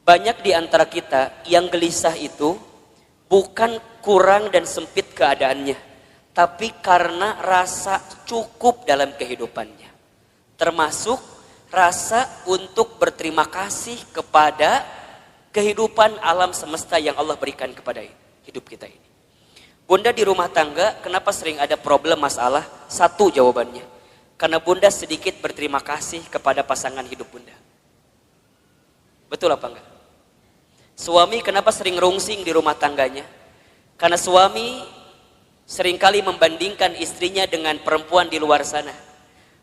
Banyak di antara kita yang gelisah itu bukan kurang dan sempit keadaannya, tapi karena rasa cukup dalam kehidupannya. Termasuk rasa untuk berterima kasih kepada kehidupan alam semesta yang Allah berikan kepada hidup kita ini. Bunda di rumah tangga, kenapa sering ada problem masalah? Satu jawabannya, karena bunda sedikit berterima kasih kepada pasangan hidup bunda. Betul apa enggak? Suami kenapa sering rungsing di rumah tangganya? Karena suami seringkali membandingkan istrinya dengan perempuan di luar sana.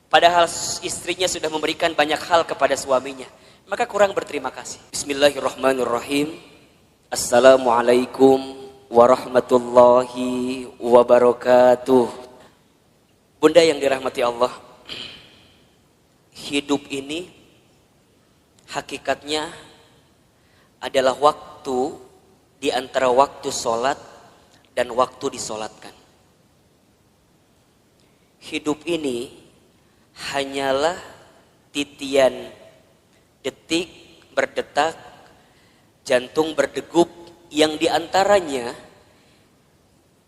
Padahal istrinya sudah memberikan banyak hal kepada suaminya. Maka kurang berterima kasih. Bismillahirrahmanirrahim. Assalamualaikum warahmatullahi wabarakatuh. Bunda yang dirahmati Allah, hidup ini hakikatnya adalah waktu di antara waktu sholat dan waktu disolatkan. Hidup ini hanyalah titian detik berdetak, jantung berdegup, yang diantaranya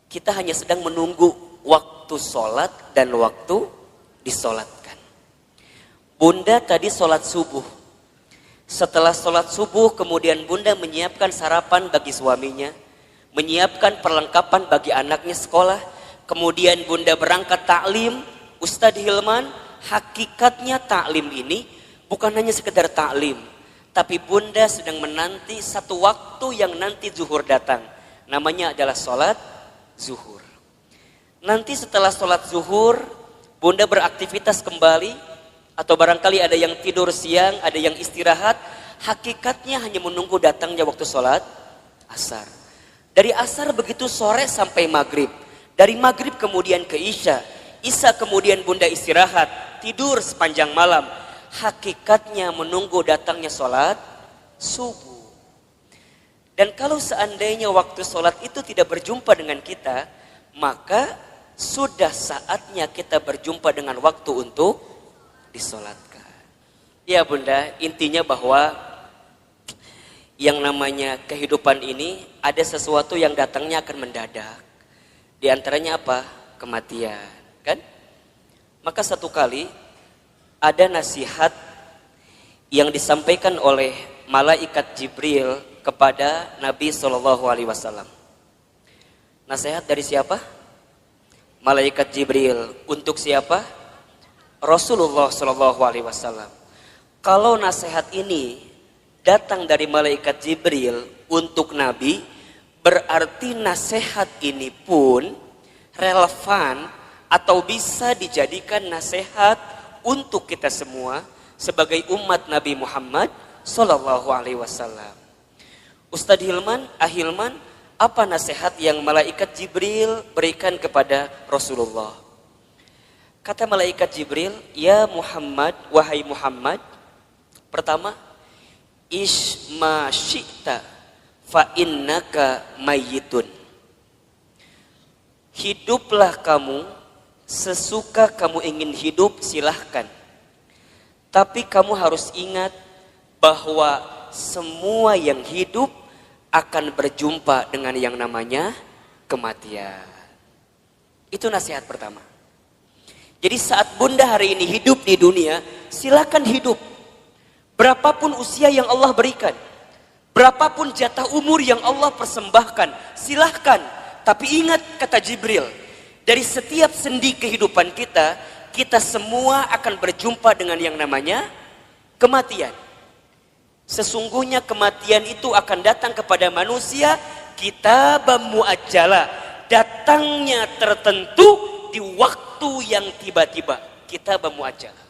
kita hanya sedang menunggu waktu sholat dan waktu disolatkan. Bunda tadi sholat subuh. Setelah sholat subuh kemudian bunda menyiapkan sarapan bagi suaminya, menyiapkan perlengkapan bagi anaknya sekolah, kemudian bunda berangkat taklim. Ustadz Hilman, hakikatnya taklim ini bukan hanya sekedar taklim, tapi bunda sedang menanti satu waktu yang nanti zuhur datang. Namanya adalah sholat zuhur. Nanti setelah sholat zuhur, bunda beraktivitas kembali, atau barangkali ada yang tidur siang, ada yang istirahat. Hakikatnya hanya menunggu datangnya waktu sholat asar. Dari asar begitu sore sampai maghrib. Dari maghrib kemudian ke isya. Isya kemudian bunda istirahat, tidur sepanjang malam. Hakikatnya menunggu datangnya sholat subuh. Dan kalau seandainya waktu sholat itu tidak berjumpa dengan kita, maka sudah saatnya kita berjumpa dengan waktu untuk disolatkan. Ya bunda, intinya bahwa yang namanya kehidupan ini ada sesuatu yang datangnya akan mendadak. Di antaranya apa? Kematian, kan? Maka satu kali ada nasihat yang disampaikan oleh malaikat Jibril kepada Nabi SAW. Nasihat dari siapa? Malaikat Jibril untuk siapa? Rasulullah SAW. Kalau nasihat ini datang dari malaikat Jibril untuk Nabi, berarti nasihat ini pun relevan atau bisa dijadikan nasihat untuk kita semua sebagai umat Nabi Muhammad SAW. Ustadz Hilman, Ahilman, apa nasihat yang malaikat Jibril berikan kepada Rasulullah? Kata malaikat Jibril, ya Muhammad, wahai Muhammad, pertama, isma syi'ta fa innaka mayyitun. Hiduplah kamu sesuka kamu ingin hidup, silahkan. Tapi kamu harus ingat bahwa semua yang hidup akan berjumpa dengan yang namanya kematian. Itu nasihat pertama. Jadi saat bunda hari ini hidup di dunia, silakan hidup. Berapapun usia yang Allah berikan, berapapun jatah umur yang Allah persembahkan, silahkan. Tapi ingat kata Jibril, dari setiap sendi kehidupan kita, kita semua akan berjumpa dengan yang namanya kematian. Sesungguhnya kematian itu akan datang kepada manusia kitabam muajjala, datangnya tertentu di waktu yang tiba-tiba. Kitabam muajjala.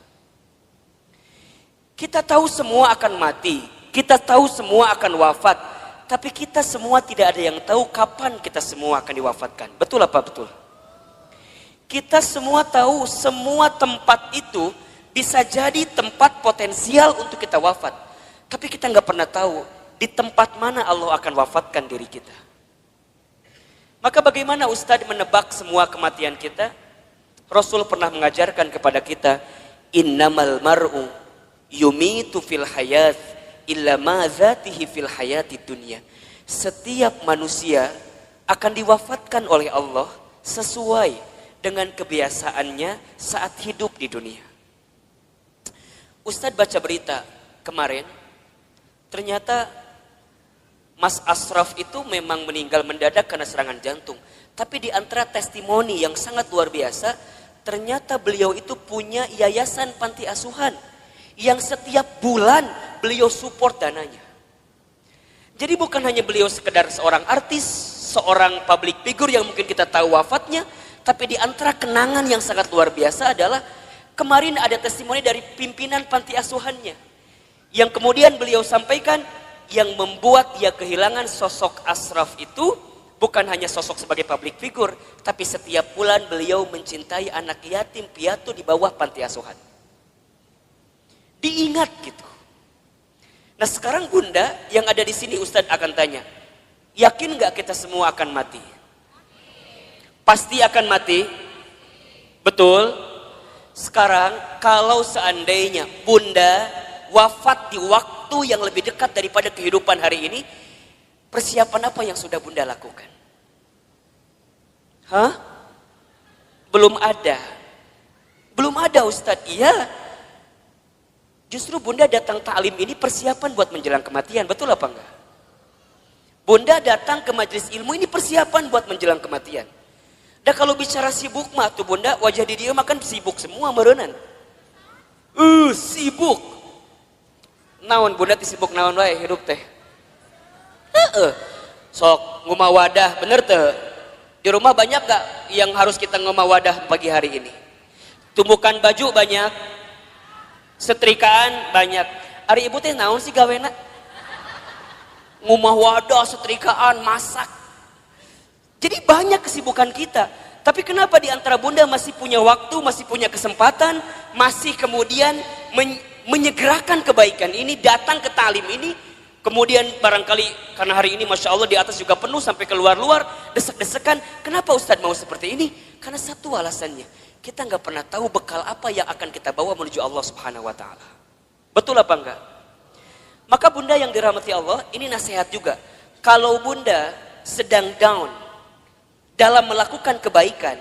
Kita tahu semua akan mati, kita tahu semua akan wafat, tapi kita semua tidak ada yang tahu kapan kita semua akan diwafatkan. Betul apa betul? Kita semua tahu semua tempat itu bisa jadi tempat potensial untuk kita wafat. Tapi kita nggak pernah tahu di tempat mana Allah akan wafatkan diri kita. Maka bagaimana Ustadz menebak semua kematian kita? Rasul pernah mengajarkan kepada kita, innamal mar'u yumitu fil hayat illa ma dzatihi fil hayati dunya. Setiap manusia akan diwafatkan oleh Allah sesuai dengan kebiasaannya saat hidup di dunia. Ustadz baca berita kemarin, ternyata Mas Ashraf itu memang meninggal mendadak karena serangan jantung. Tapi di antara testimoni yang sangat luar biasa, ternyata beliau itu punya yayasan panti asuhan yang setiap bulan beliau support dananya. Jadi bukan hanya beliau sekedar seorang artis, seorang public figure yang mungkin kita tahu wafatnya, tapi di antara kenangan yang sangat luar biasa adalah kemarin ada testimoni dari pimpinan panti asuhannya yang kemudian beliau sampaikan yang membuat dia kehilangan sosok Ashraf itu bukan hanya sosok sebagai public figure, tapi setiap bulan beliau mencintai anak yatim piatu di bawah panti asuhan. Diingat gitu. Nah sekarang Bunda yang ada di sini Ustadz akan tanya, yakin nggak kita semua akan mati? Pasti akan mati, betul? Sekarang kalau seandainya Bunda wafat di waktu yang lebih dekat daripada kehidupan hari ini, persiapan apa yang sudah Bunda lakukan? Hah? Belum ada. Belum ada Ustadz, iya. Justru Bunda datang ta'lim ini persiapan buat menjelang kematian, betul apa enggak? Bunda datang ke majelis ilmu ini persiapan buat menjelang kematian. Dan kalau bicara sibuk mah tuh Bunda, wajah di dia makan sibuk semua merenan. Sibuk. Naon Bunda sibuk naon wae hidup teh. Sok ngomah wadah, bener teh. Di rumah banyak gak yang harus kita ngomah wadah pagi hari ini? Tumbukan baju banyak, setrikaan banyak. Ari ibu teh naon sih gawena? Ngomah wadah, setrikaan, masak. Jadi banyak kesibukan kita. Tapi kenapa di antara Bunda masih punya waktu, masih punya kesempatan, masih kemudian menyegerakan kebaikan ini, datang ke talim ini, kemudian barangkali karena hari ini Masya Allah di atas juga penuh sampai keluar-luar, desek-desekan. Kenapa Ustadz mau seperti ini? Karena satu alasannya, kita nggak pernah tahu bekal apa yang akan kita bawa menuju Allah Subhanahu Wa Taala. Betul apa enggak? Maka Bunda yang dirahmati Allah, ini nasihat juga. Kalau Bunda sedang down dalam melakukan kebaikan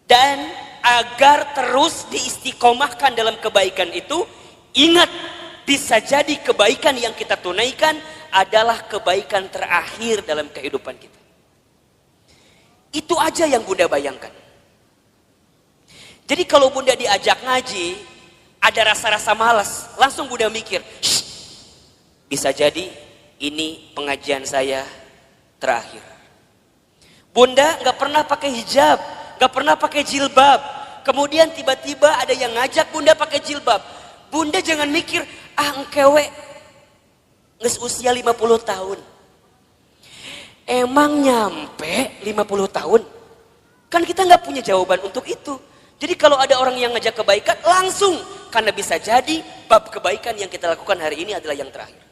dan agar terus diistiqomahkan dalam kebaikan itu, ingat, bisa jadi kebaikan yang kita tunaikan adalah kebaikan terakhir dalam kehidupan kita. Itu aja yang Bunda bayangkan. Jadi kalau Bunda diajak ngaji, ada rasa-rasa malas, langsung Bunda mikir, bisa jadi ini pengajian saya terakhir. Bunda nggak pernah pakai hijab, nggak pernah pakai jilbab. Kemudian tiba-tiba ada yang ngajak Bunda pakai jilbab. Bunda jangan mikir, engkewe nges usia 50 tahun. Emang nyampe 50 tahun? Kan kita nggak punya jawaban untuk itu. Jadi kalau ada orang yang ngajak kebaikan, langsung. Karena bisa jadi bab kebaikan yang kita lakukan hari ini adalah yang terakhir.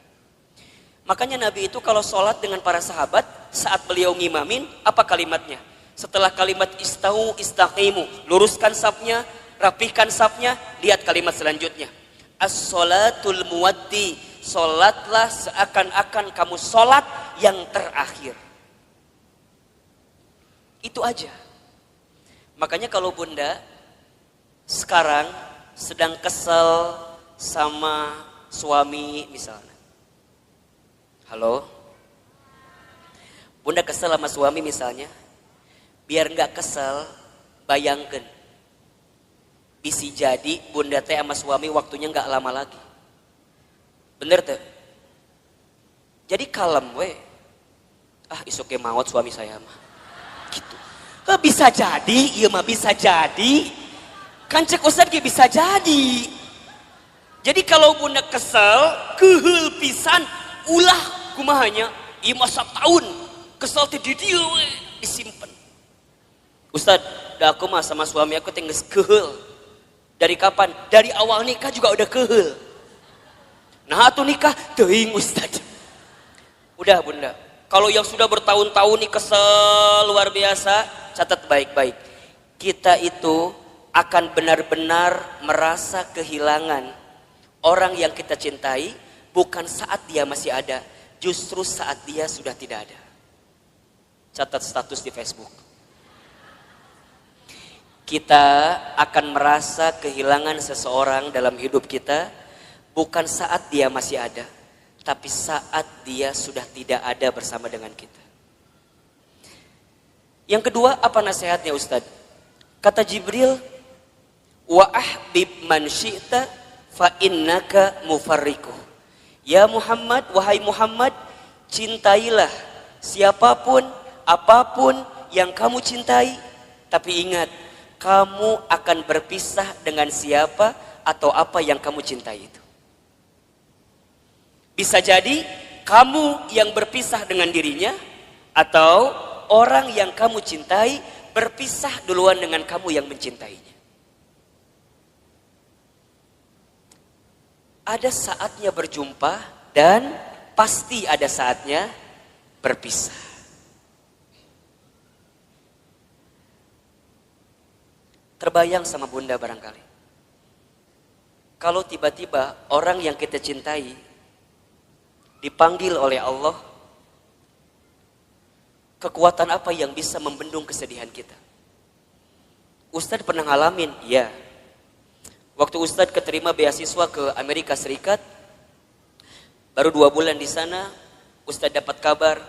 Makanya Nabi itu kalau sholat dengan para sahabat, saat beliau ngimamin, apa kalimatnya? Setelah kalimat istau istaqimu, luruskan safnya, rapihkan safnya, lihat kalimat selanjutnya. As-sholatul muwaddi, sholatlah seakan-akan kamu sholat yang terakhir. Itu aja. Makanya kalau Bunda sekarang sedang kesel sama suami misalnya. Halo? Bunda kesel sama suami misalnya. Biar nggak kesel, bayangkan. Bisa jadi Bunda teh sama suami waktunya nggak lama lagi. Bener tuh? Jadi kalem we. Isuk maut suami saya mah. Gitu. Bisa jadi, iya mah bisa jadi. Kan cek Ustadz bisa jadi. Jadi kalau Bunda kesel, keheul pisan, ulah kumahanya, iya masa tahun kesel teh di dia we, disimpan. Ustadz, dah aku mah sama suami aku tinggal keheul. Dari kapan? Dari awal nikah juga udah keheul. Nah atuh nikah teuing Ustadz. Udah Bunda, kalau yang sudah bertahun-tahun nih kesel luar biasa, catat baik-baik. Kita itu akan benar-benar merasa kehilangan orang yang kita cintai bukan saat dia masih ada, justru saat dia sudah tidak ada. Catat status di Facebook. Kita akan merasa kehilangan seseorang dalam hidup kita bukan saat dia masih ada, tapi saat dia sudah tidak ada bersama dengan kita. Yang kedua, apa nasihatnya Ustaz? Kata Jibril, wa ahbib man syi'ta fa innaka mufarriquh. Ya Muhammad, wahai Muhammad, cintailah siapapun, apapun yang kamu cintai, tapi ingat, kamu akan berpisah dengan siapa atau apa yang kamu cintai itu. Bisa jadi kamu yang berpisah dengan dirinya, atau orang yang kamu cintai berpisah duluan dengan kamu yang mencintainya. Ada saatnya berjumpa dan pasti ada saatnya berpisah. Terbayang sama bunda barangkali, kalau tiba-tiba orang yang kita cintai dipanggil oleh Allah, kekuatan apa yang bisa membendung kesedihan kita? Ustadz pernah ngalamin, ya. Waktu Ustadz keterima beasiswa ke Amerika Serikat, baru 2 bulan di sana, Ustadz dapat kabar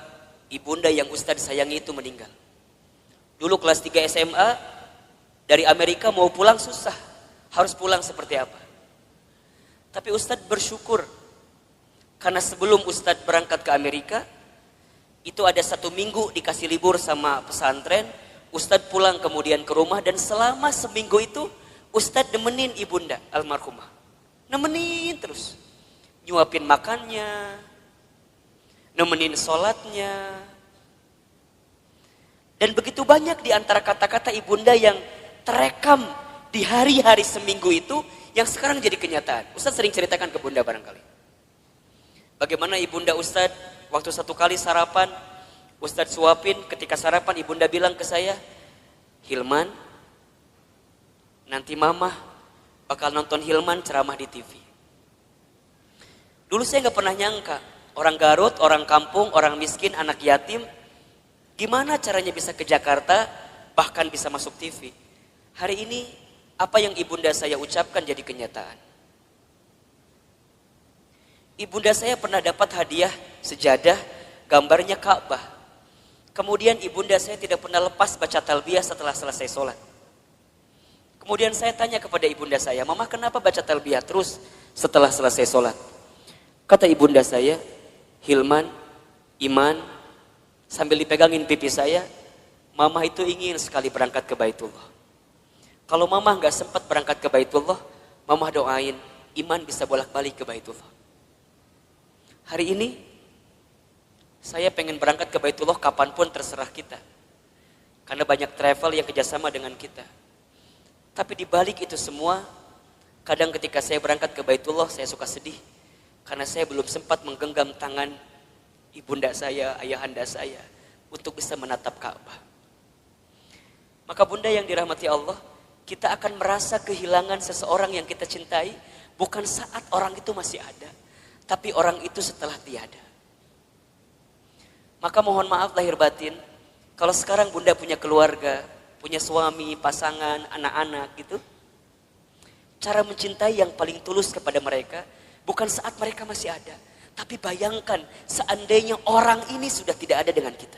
ibunda yang Ustadz sayangi itu meninggal. Dulu kelas 3 SMA, dari Amerika mau pulang susah, harus pulang seperti apa? Tapi Ustadz bersyukur, karena sebelum Ustadz berangkat ke Amerika, itu ada 1 minggu dikasih libur sama pesantren. Ustadz pulang kemudian ke rumah, dan selama seminggu itu Ustadz nemenin ibunda almarhumah. Nemenin terus. Nyuapin makannya, nemenin sholatnya. Dan begitu banyak di antara kata-kata ibunda yang terekam di hari-hari seminggu itu, yang sekarang jadi kenyataan. Ustadz sering ceritakan ke bunda barangkali. Bagaimana ibunda Ustadz waktu 1 kali sarapan, Ustadz suapin, ketika sarapan ibunda bilang ke saya, Hilman, nanti mama bakal nonton Hilman ceramah di TV. Dulu saya gak pernah nyangka, orang Garut, orang kampung, orang miskin, anak yatim, gimana caranya bisa ke Jakarta, bahkan bisa masuk TV. Hari ini, apa yang ibunda saya ucapkan jadi kenyataan. Ibunda saya pernah dapat hadiah sejadah, gambarnya Ka'bah. Kemudian ibunda saya tidak pernah lepas baca talbiyah setelah selesai sholat. Kemudian saya tanya kepada ibunda saya, Mama kenapa baca talbiyah terus setelah selesai sholat? Kata ibunda saya, Hilman, Iman, sambil dipegangin pipi saya, Mama itu ingin sekali berangkat ke Baitullah. Kalau Mama gak sempat berangkat ke Baitullah, Mama doain Iman bisa bolak-balik ke Baitullah. Hari ini, saya pengen berangkat ke Baitullah kapanpun terserah kita. Karena banyak travel yang kerjasama dengan kita. Tapi di balik itu semua, kadang ketika saya berangkat ke Baitullah, saya suka sedih. Karena saya belum sempat menggenggam tangan ibunda saya, ayahanda saya, untuk bisa menatap Ka'bah. Maka bunda yang dirahmati Allah, kita akan merasa kehilangan seseorang yang kita cintai, bukan saat orang itu masih ada, tapi orang itu setelah tiada. Maka mohon maaf lahir batin, kalau sekarang bunda punya keluarga, punya suami, pasangan, anak-anak gitu, cara mencintai yang paling tulus kepada mereka, bukan saat mereka masih ada, tapi bayangkan seandainya orang ini sudah tidak ada dengan kita.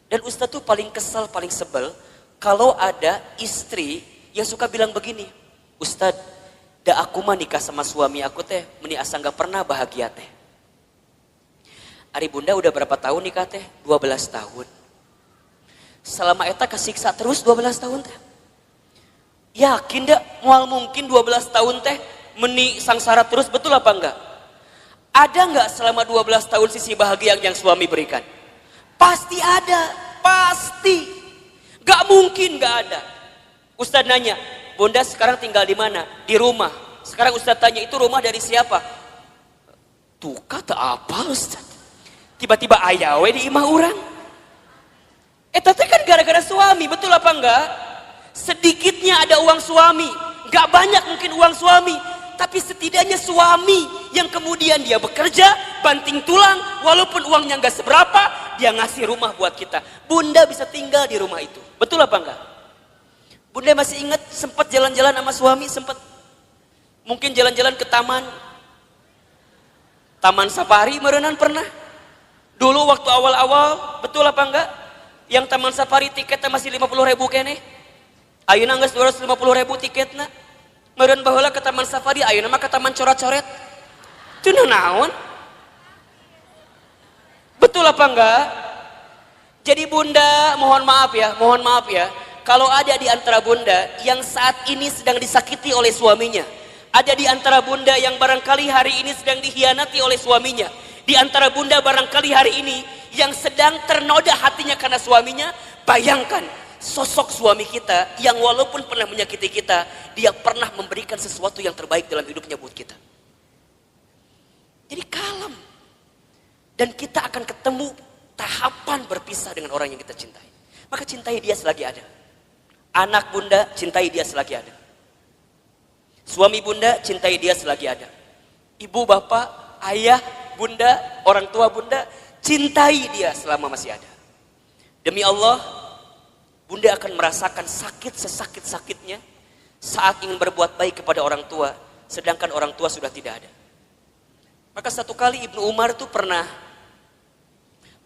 Dan Ustadz tuh paling kesal, paling sebel, kalau ada istri yang suka bilang begini, Ustadz, da aku mah nikah sama suami aku teh, meni asa gak pernah bahagia teh. Ari bunda udah berapa tahun nikah teh? 12 tahun. Selama eta kesiksa terus 12 tahun teh. Yakin dak mual mungkin 12 tahun teh meni sangsara terus, betul apa enggak? Ada enggak selama 12 tahun sisi bahagia yang suami berikan? Pasti ada, pasti. Gak mungkin gak ada. Ustadz nanya, bunda sekarang tinggal di mana? Di rumah. Sekarang Ustadz tanya, itu rumah dari siapa? Tuh kata apa Ustadz? Tiba-tiba ayawe di imah orang. Tapi kan gara-gara suami, betul apa enggak? Sedikitnya ada uang suami, gak banyak mungkin uang suami, tapi setidaknya suami yang kemudian dia bekerja, banting tulang, walaupun uangnya nggak seberapa, dia ngasih rumah buat kita. Bunda bisa tinggal di rumah itu. Betul apa enggak? Bunda masih ingat sempat jalan-jalan sama suami, sempat mungkin jalan-jalan ke Taman Safari merenan pernah. Dulu waktu awal-awal, betul apa enggak? Yang Taman Safari tiketnya masih 50.000 kene. Ayeuna geus 250.000 tiketna. Meureun baheula ke Taman Safari, ayeuna mah ke Taman Coret-Coret. Teu naon? Betul apa enggak? Jadi bunda, mohon maaf ya. Kalau ada di antara bunda yang saat ini sedang disakiti oleh suaminya, ada di antara bunda yang barangkali hari ini sedang dikhianati oleh suaminya, di antara bunda barangkali hari ini yang sedang ternoda hatinya karena suaminya, bayangkan sosok suami kita yang walaupun pernah menyakiti kita, dia pernah memberikan sesuatu yang terbaik dalam hidupnya buat kita. Jadi kalem. Dan kita akan ketemu tahapan berpisah dengan orang yang kita cintai. Maka cintai dia selagi ada. Anak bunda, cintai dia selagi ada. Suami bunda, cintai dia selagi ada. Ibu, bapak, ayah, bunda, orang tua bunda, cintai dia selama masih ada. Demi Allah, bunda akan merasakan sakit sesakit-sakitnya saat ingin berbuat baik kepada orang tua, sedangkan orang tua sudah tidak ada. Maka satu kali Ibnu Umar itu pernah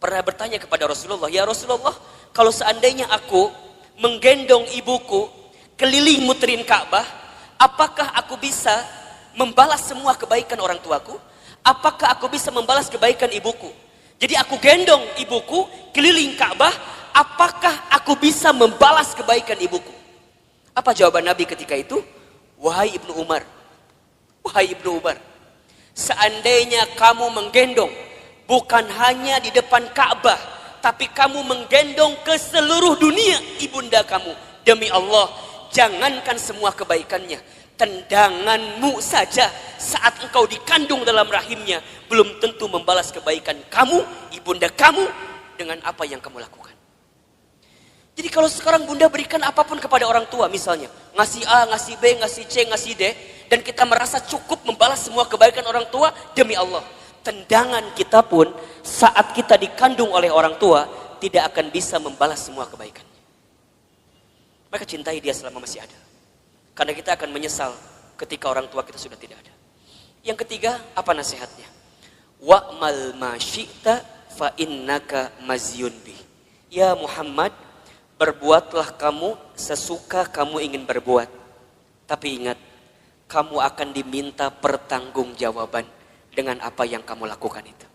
bertanya kepada Rasulullah, ya Rasulullah, kalau seandainya aku menggendong ibuku keliling muterin Ka'bah, apakah aku bisa membalas semua kebaikan orang tuaku? Apakah aku bisa membalas kebaikan ibuku? Jadi aku gendong ibuku keliling Ka'bah, apakah aku bisa membalas kebaikan ibuku? Apa jawaban Nabi ketika itu? Wahai Ibnu Umar, seandainya kamu menggendong bukan hanya di depan Ka'bah, tapi kamu menggendong ke seluruh dunia ibunda kamu, demi Allah, jangankan semua kebaikannya, tendanganmu saja saat engkau dikandung dalam rahimnya belum tentu membalas kebaikan kamu, ibunda kamu, dengan apa yang kamu lakukan. Jadi kalau sekarang bunda berikan apapun kepada orang tua, misalnya ngasih A, ngasih B, ngasih C, ngasih D, dan kita merasa cukup membalas semua kebaikan orang tua, demi Allah, tendangan kita pun saat kita dikandung oleh orang tua tidak akan bisa membalas semua kebaikannya. Maka cintai dia selama masih ada, karena kita akan menyesal ketika orang tua kita sudah tidak ada. Yang ketiga, apa nasihatnya? Wa'mal ma syi'ta fa innaka mazyun bih. Ya Muhammad, berbuatlah kamu sesuka kamu ingin berbuat. Tapi ingat, kamu akan diminta pertanggungjawaban dengan apa yang kamu lakukan itu.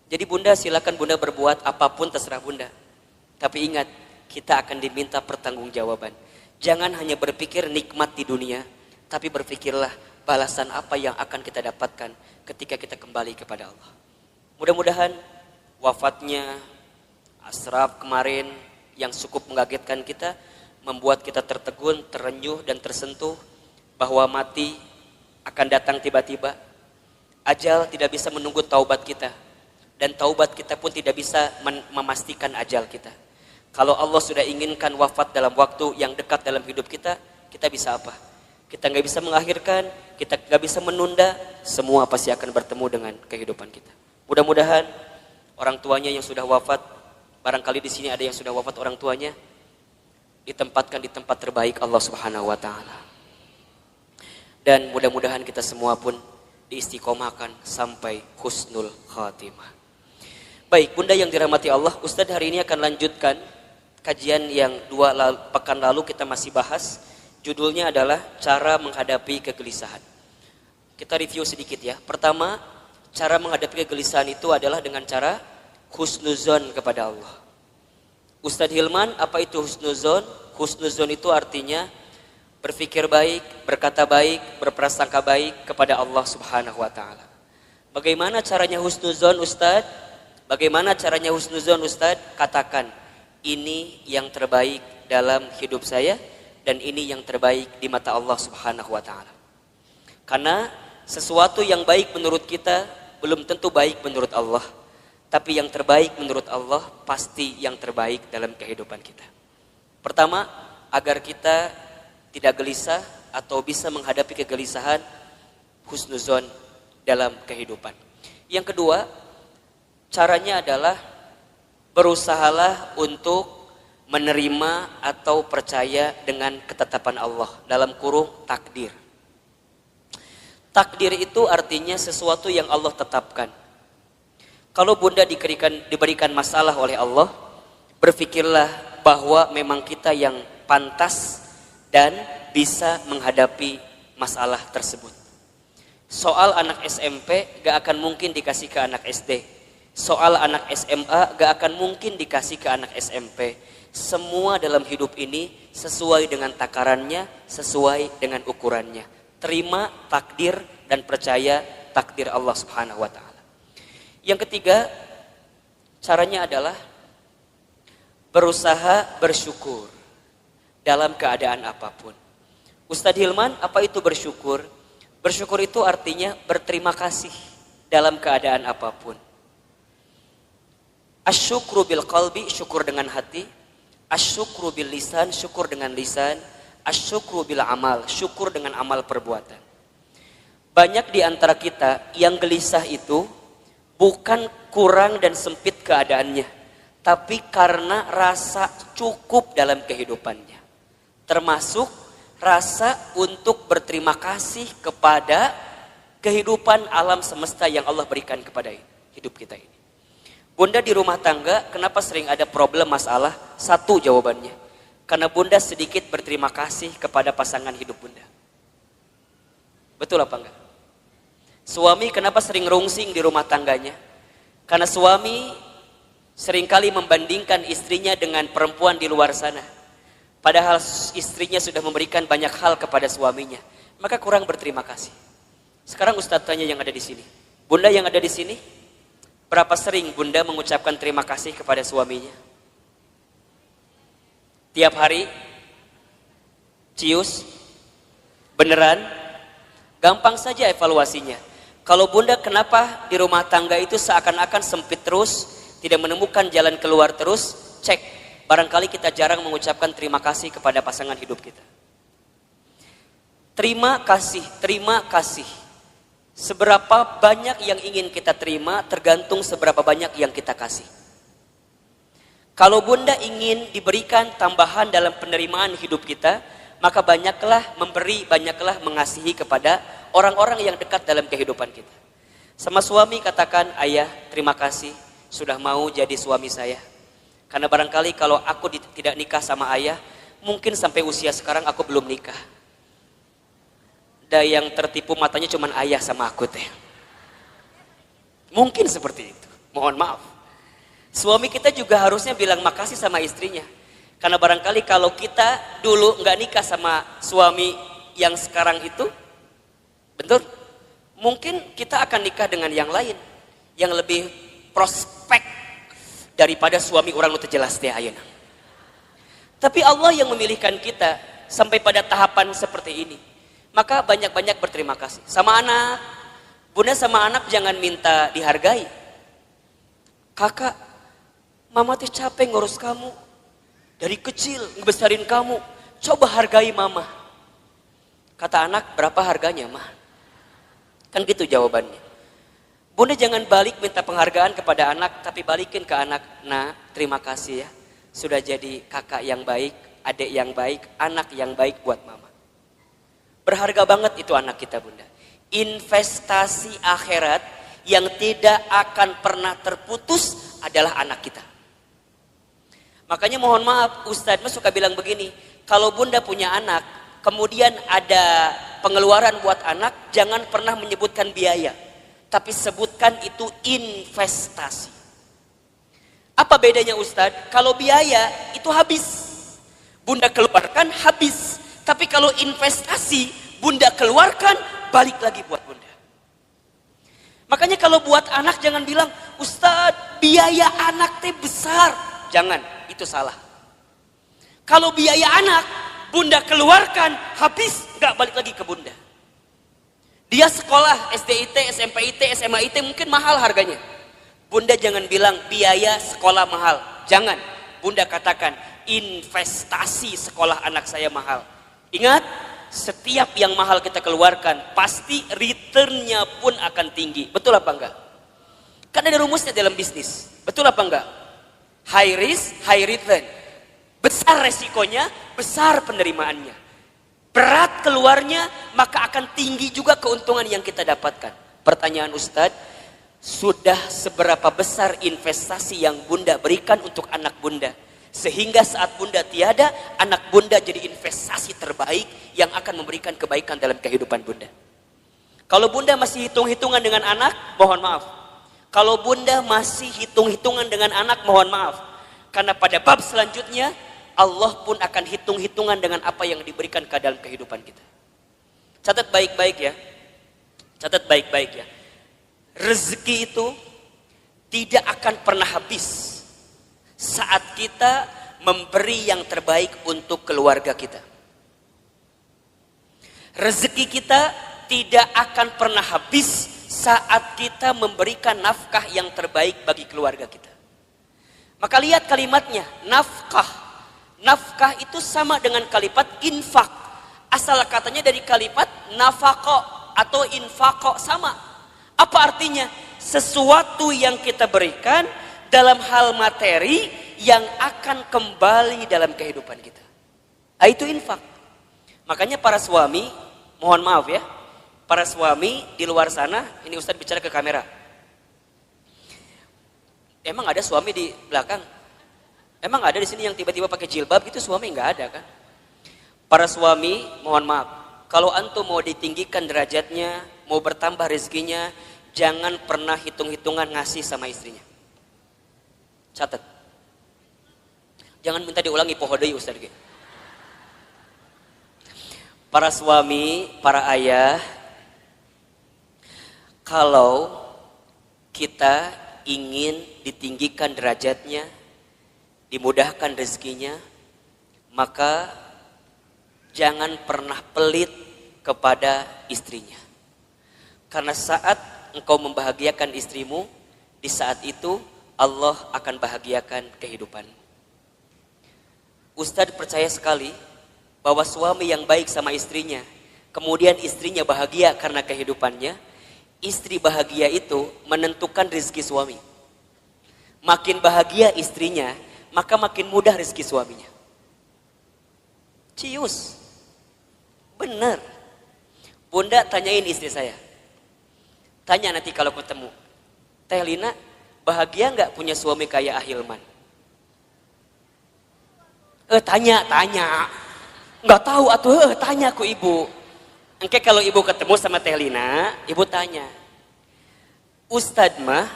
Jadi bunda, silakan bunda berbuat apapun terserah bunda. Tapi ingat, kita akan diminta pertanggungjawaban. Jangan hanya berpikir nikmat di dunia, tapi berpikirlah balasan apa yang akan kita dapatkan ketika kita kembali kepada Allah. Mudah-mudahan wafatnya Ashraf kemarin yang cukup mengagetkan kita, membuat kita tertegun, terenyuh dan tersentuh bahwa mati akan datang tiba-tiba. Ajal tidak bisa menunggu taubat kita, dan taubat kita pun tidak bisa memastikan ajal kita. Kalau Allah sudah inginkan wafat dalam waktu yang dekat dalam hidup kita, kita bisa apa? Kita nggak bisa mengakhirkan, kita nggak bisa menunda, semua pasti akan bertemu dengan kehidupan kita. Mudah-mudahan orang tuanya yang sudah wafat, barangkali di sini ada yang sudah wafat orang tuanya, ditempatkan di tempat terbaik Allah Subhanahu wa taala. Dan mudah-mudahan kita semua pun diistiqomahkan sampai husnul khatimah. Baik, bunda yang dirahmati Allah, Ustadz hari ini akan lanjutkan kajian yang pekan lalu kita masih bahas. Judulnya adalah cara menghadapi kegelisahan. Kita review sedikit ya. Pertama, cara menghadapi kegelisahan itu adalah dengan cara husnuzon kepada Allah. Ustadz Hilman, apa itu husnuzon? Husnuzon itu artinya berpikir baik, berkata baik, berprasangka baik kepada Allah Subhanahu wa taala. Bagaimana caranya husnuzon, Ustadz? Bagaimana caranya husnuzon, Ustadz? Katakan, ini yang terbaik dalam hidup saya dan ini yang terbaik di mata Allah Subhanahu wa taala. Karena sesuatu yang baik menurut kita belum tentu baik menurut Allah. Tapi yang terbaik menurut Allah pasti yang terbaik dalam kehidupan kita. Pertama, agar kita tidak gelisah atau bisa menghadapi kegelisahan, husnuzon dalam kehidupan. Yang kedua, caranya adalah berusahalah untuk menerima atau percaya dengan ketetapan Allah, dalam kurung takdir. Takdir itu artinya sesuatu yang Allah tetapkan. Kalau bunda diberikan masalah oleh Allah, berpikirlah bahwa memang kita yang pantas dan bisa menghadapi masalah tersebut. Soal anak SMP gak akan mungkin dikasih ke anak SD. Soal anak SMA gak akan mungkin dikasih ke anak SMP. Semua dalam hidup ini sesuai dengan takarannya, sesuai dengan ukurannya. Terima takdir dan percaya takdir Allah Subhanahu wa taala. Yang ketiga, caranya adalah berusaha bersyukur dalam keadaan apapun. Ustadz Hilman, apa itu bersyukur? Bersyukur itu artinya berterima kasih dalam keadaan apapun. Asyukru bil qalbi, syukur dengan hati. Asyukru bil lisan, syukur dengan lisan. Asyukru bil amal, syukur dengan amal perbuatan. Banyak di antara kita yang gelisah itu bukan kurang dan sempit keadaannya, tapi karena rasa cukup dalam kehidupannya. Termasuk rasa untuk berterima kasih kepada kehidupan alam semesta yang Allah berikan kepada hidup kita ini. Bunda di rumah tangga, kenapa sering ada problem masalah? Satu jawabannya, karena bunda sedikit berterima kasih kepada pasangan hidup bunda. Betul apa enggak? Suami kenapa sering rungsing di rumah tangganya? Karena suami seringkali membandingkan istrinya dengan perempuan di luar sana. Padahal istrinya sudah memberikan banyak hal kepada suaminya. Maka kurang berterima kasih. Sekarang Ustadz tanya yang ada di sini. Bunda yang ada di sini, berapa sering bunda mengucapkan terima kasih kepada suaminya? Tiap hari? Cius? Beneran? Gampang saja evaluasinya. Kalau bunda kenapa di rumah tangga itu seakan-akan sempit terus, tidak menemukan jalan keluar terus, cek. Barangkali kita jarang mengucapkan terima kasih kepada pasangan hidup kita. Terima kasih, terima kasih. Seberapa banyak yang ingin kita terima tergantung seberapa banyak yang kita kasih. Kalau bunda ingin diberikan tambahan dalam penerimaan hidup kita, maka banyaklah memberi, banyaklah mengasihi kepada orang-orang yang dekat dalam kehidupan kita. Sama suami katakan, ayah terima kasih sudah mau jadi suami saya. Karena barangkali kalau aku tidak nikah sama ayah, mungkin sampai usia sekarang aku belum nikah. Dan yang tertipu matanya cuman ayah sama aku teh. Mungkin seperti itu, mohon maaf. Suami kita juga harusnya bilang makasih sama istrinya. Karena barangkali kalau kita dulu nggak nikah sama suami yang sekarang itu, betul, mungkin kita akan nikah dengan yang lain, yang lebih prospek daripada suami orang nu teu jelas teh ayeuna. Tapi Allah yang memilihkan kita sampai pada tahapan seperti ini. Maka banyak-banyak berterima kasih. Sama anak, bunda sama anak jangan minta dihargai. Kakak, mama teh capek ngurus kamu. Dari kecil ngebesarin kamu, coba hargai mama. Kata anak, berapa harganya mah? Kan gitu jawabannya. Bunda jangan balik minta penghargaan kepada anak, tapi balikin ke anak. Nah, terima kasih ya. Sudah jadi kakak yang baik, adik yang baik, anak yang baik buat mama. Berharga banget itu anak kita bunda. Investasi akhirat yang tidak akan pernah terputus adalah anak kita. Makanya mohon maaf, Ustadz mah suka bilang begini. Kalau bunda punya anak, kemudian ada pengeluaran buat anak, jangan pernah menyebutkan biaya. Tapi sebutkan itu investasi. Apa bedanya Ustadz? Kalau biaya itu habis. Bunda keluarkan habis. Tapi kalau investasi, bunda keluarkan, balik lagi buat bunda. Makanya kalau buat anak jangan bilang, Ustadz biaya anak teh besar. Jangan, itu salah. Kalau biaya anak, bunda keluarkan, habis, gak balik lagi ke bunda. Dia sekolah SDIT, SMPIT, SMAIT mungkin mahal harganya. Bunda jangan bilang biaya sekolah mahal. Jangan, bunda katakan investasi sekolah anak saya mahal. Ingat, setiap yang mahal kita keluarkan, pasti returnnya pun akan tinggi. Betul apa enggak? Kan ada rumusnya dalam bisnis. Betul apa enggak? High risk, high return. Besar resikonya, besar penerimaannya. Berat keluarnya, maka akan tinggi juga keuntungan yang kita dapatkan. Pertanyaan Ustadz, sudah seberapa besar investasi yang Bunda berikan untuk anak Bunda? Sehingga saat Bunda tiada, anak Bunda jadi investasi terbaik yang akan memberikan kebaikan dalam kehidupan Bunda. Kalau Bunda masih hitung-hitungan dengan anak, mohon maaf. Kalau Bunda masih hitung-hitungan dengan anak, mohon maaf. Karena pada bab selanjutnya, Allah pun akan hitung-hitungan dengan apa yang diberikan ke dalam kehidupan kita. Catat baik-baik ya. Catat baik-baik ya. Rezeki itu tidak akan pernah habis saat kita memberi yang terbaik untuk keluarga kita. Rezeki kita tidak akan pernah habis saat kita memberikan nafkah yang terbaik bagi keluarga kita. Maka lihat kalimatnya, nafkah. Nafkah itu sama dengan kalimat infak. Asal katanya dari kalimat nafako atau infako, sama. Apa artinya? Sesuatu yang kita berikan dalam hal materi yang akan kembali dalam kehidupan kita. Itu infak. Makanya para suami, mohon maaf ya, para suami di luar sana, ini Ustadz bicara ke kamera. Emang ada suami di belakang? Emang ada di sini yang tiba-tiba pakai jilbab gitu? Suami nggak ada kan? Para suami, mohon maaf, kalau antum mau ditinggikan derajatnya, mau bertambah rezekinya, jangan pernah hitung-hitungan ngasih sama istrinya. Catat. Jangan minta diulangi pohodei Ustaz. Para suami, para ayah, kalau kita ingin ditinggikan derajatnya, dimudahkan rezekinya, maka jangan pernah pelit kepada istrinya. Karena saat engkau membahagiakan istrimu, di saat itu Allah akan bahagiakan kehidupan. Ustadz percaya sekali bahwa suami yang baik sama istrinya, kemudian istrinya bahagia karena kehidupannya, istri bahagia itu menentukan rezeki suami. Makin bahagia istrinya, maka makin mudah rezeki suaminya. Cius. Benar. Bunda tanyain istri saya. Tanya nanti kalau ketemu. Teh Lina, bahagia nggak punya suami kayak Ahilman? Tanya. Nggak tahu atuh, tanya ku ibu. Engke kalau ibu ketemu sama Teh Lina, ibu tanya. Ustadz mah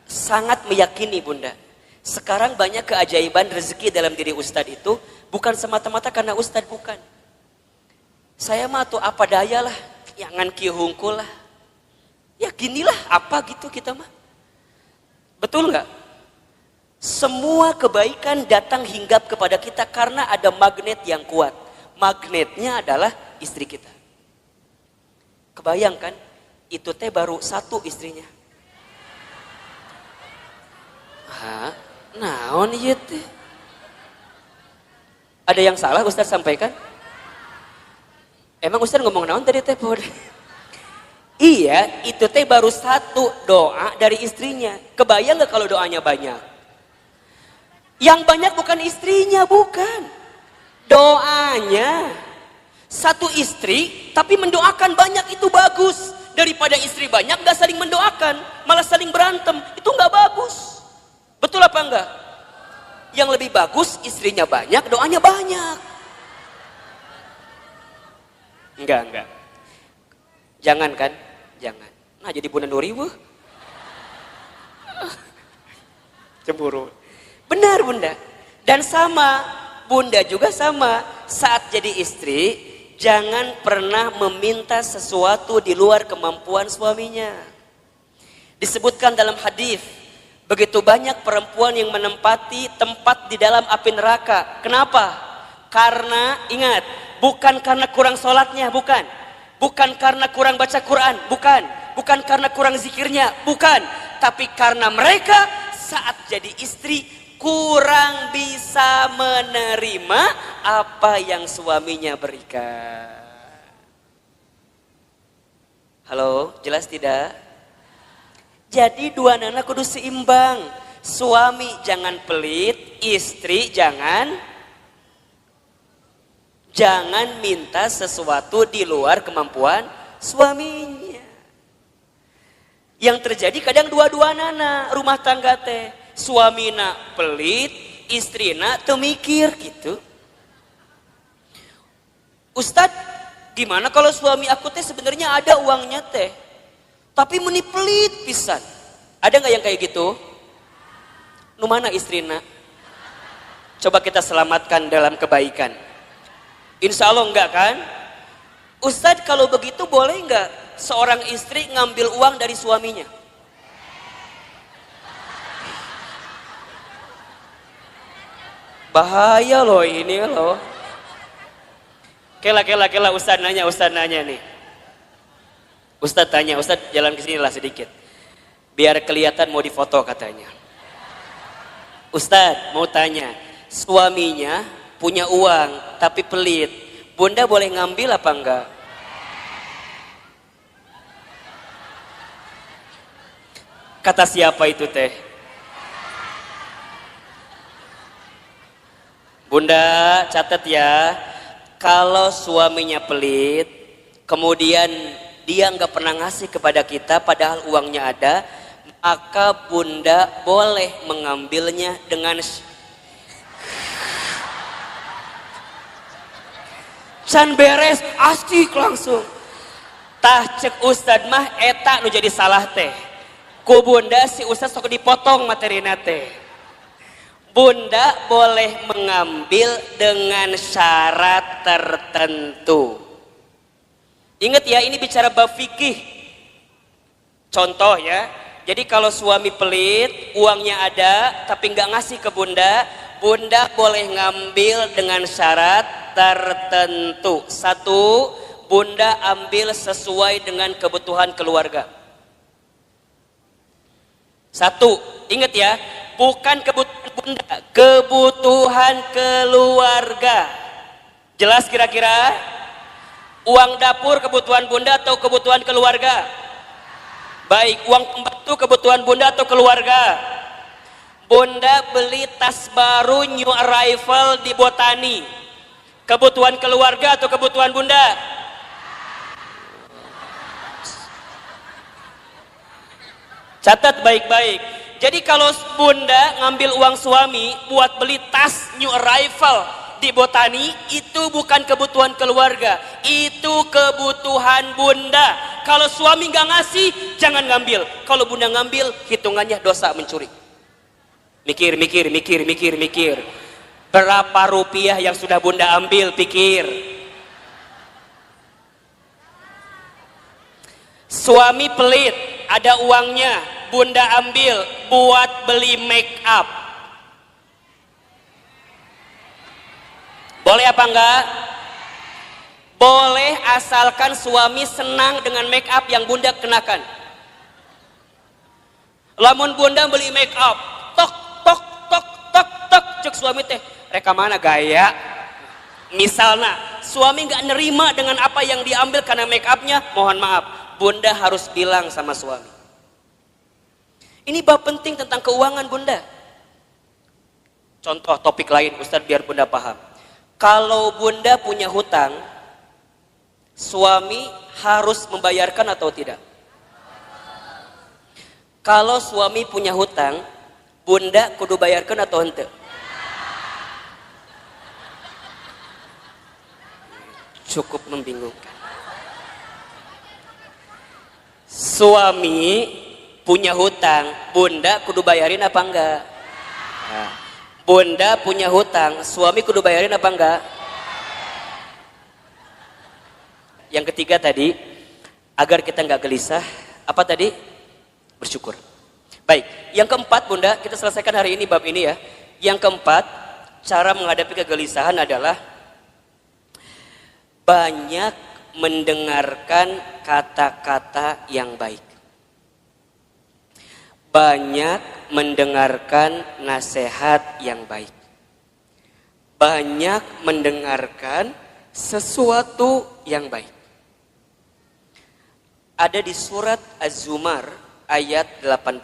sangat meyakini Bunda. Sekarang banyak keajaiban rezeki dalam diri Ustadz itu bukan semata-mata karena Ustadz, bukan. Saya mah tuh apa daya lah, jangan kieu hungkul lah. Ya ginilah apa gitu kita mah. Betul nggak? Semua kebaikan datang hinggap kepada kita karena ada magnet yang kuat. Magnetnya adalah istri kita. Kebayangkan, itu teh baru satu istrinya. Hah? Naon ieu teh? Ada yang salah Ustaz sampaikan? Emang Ustaz ngomong naon tadi teh? Iya, itu teh baru satu doa dari istrinya. Kebayang gak kalau doanya banyak? Yang banyak bukan istrinya, bukan. Doanya. Satu istri, tapi mendoakan banyak, itu bagus. Daripada istri banyak gak saling mendoakan, malah saling berantem. Itu gak bagus. Betul apa enggak? Yang lebih bagus istrinya banyak, doanya banyak. Enggak. Jangan kan? Jangan. Nah jadi Bunda Nuri wah. Cemburu. Benar Bunda. Dan sama, Bunda juga sama. Saat jadi istri, jangan pernah meminta sesuatu di luar kemampuan suaminya. Disebutkan dalam hadis, begitu banyak perempuan yang menempati tempat di dalam api neraka. Kenapa? Karena ingat, bukan karena kurang sholatnya, bukan. Bukan karena kurang baca Quran, bukan. Bukan karena kurang zikirnya, bukan. Tapi karena mereka saat jadi istri kurang bisa menerima apa yang suaminya berikan. Halo, jelas tidak? Jadi dua nana kudu seimbang. Suami jangan pelit, istri jangan minta sesuatu di luar kemampuan suaminya. Yang terjadi kadang dua-dua nana rumah tangga teh. Suamina pelit, istrina teu mikir gitu. Ustadz, gimana kalau suami aku teh sebenarnya ada uangnya teh, tapi meni pelit pisan. Ada nggak yang kayak gitu? Nu mana istrina? Coba kita selamatkan dalam kebaikan. Insya Allah enggak kan? Ustadz, kalau begitu boleh nggak seorang istri ngambil uang dari suaminya? Bahaya loh ini loh. Kela Ustadz nanya nih. Ustadz tanya, Ustadz jalan ke sini lah sedikit. Biar kelihatan mau difoto katanya. Ustadz mau tanya, suaminya punya uang tapi pelit. Bunda boleh ngambil apa enggak? Kata siapa itu teh? Bunda catat ya. Kalau suaminya pelit, kemudian dia nggak pernah ngasih kepada kita padahal uangnya ada, maka bunda boleh mengambilnya dengan can beres, asik langsung. Tah cek ustad mah eta nu jadi salah teh. Ku bunda si ustad sok dipotong materina teh. Bunda boleh mengambil dengan syarat tertentu. Ingat ya, ini bicara bab fikih. Contoh ya, jadi kalau suami pelit, uangnya ada tapi nggak ngasih ke bunda, bunda boleh ngambil dengan syarat tertentu. Satu, bunda ambil sesuai dengan kebutuhan keluarga. Satu, ingat ya, bukan kebutuhan bunda, kebutuhan keluarga. Jelas kira-kira? Uang dapur kebutuhan bunda atau kebutuhan keluarga? Baik, uang pembantu kebutuhan bunda atau keluarga? Bunda beli tas baru new arrival di Botani, kebutuhan keluarga atau kebutuhan bunda? Catat baik-baik. Jadi kalau bunda ngambil uang suami buat beli tas new arrival di Botani, itu bukan kebutuhan keluarga, itu kebutuhan bunda. Kalau suami nggak ngasih, jangan ngambil. Kalau bunda ngambil, hitungannya dosa mencuri. Mikir. Berapa rupiah yang sudah bunda ambil, pikir. Suami pelit, ada uangnya, bunda ambil buat beli make up. Boleh apa enggak? Boleh, asalkan suami senang dengan make up yang bunda kenakan. Lamun bunda beli make up, tok cek suami teh, reka mana gaya? Misalnya suami nggak nerima dengan apa yang diambil karena make upnya, mohon maaf, bunda harus bilang sama suami. Ini bab penting tentang keuangan bunda. Contoh topik lain Ustadz biar bunda paham. Kalau bunda punya hutang, suami harus membayarkan atau tidak? Kalau suami punya hutang, bunda kudu bayarkan atau ente? Cukup membingungkan. Suami punya hutang, bunda kudu bayarin apa enggak? Nah, bunda punya hutang, suami kudu bayarin apa enggak? Yang ketiga tadi, agar kita enggak gelisah, apa tadi? Bersyukur. Baik, yang keempat bunda, kita selesaikan hari ini bab ini ya. Yang keempat, cara menghadapi kegelisahan adalah banyak mendengarkan kata-kata yang baik. Banyak mendengarkan nasihat yang baik. Banyak mendengarkan sesuatu yang baik. ada di surat Az-Zumar ayat 18.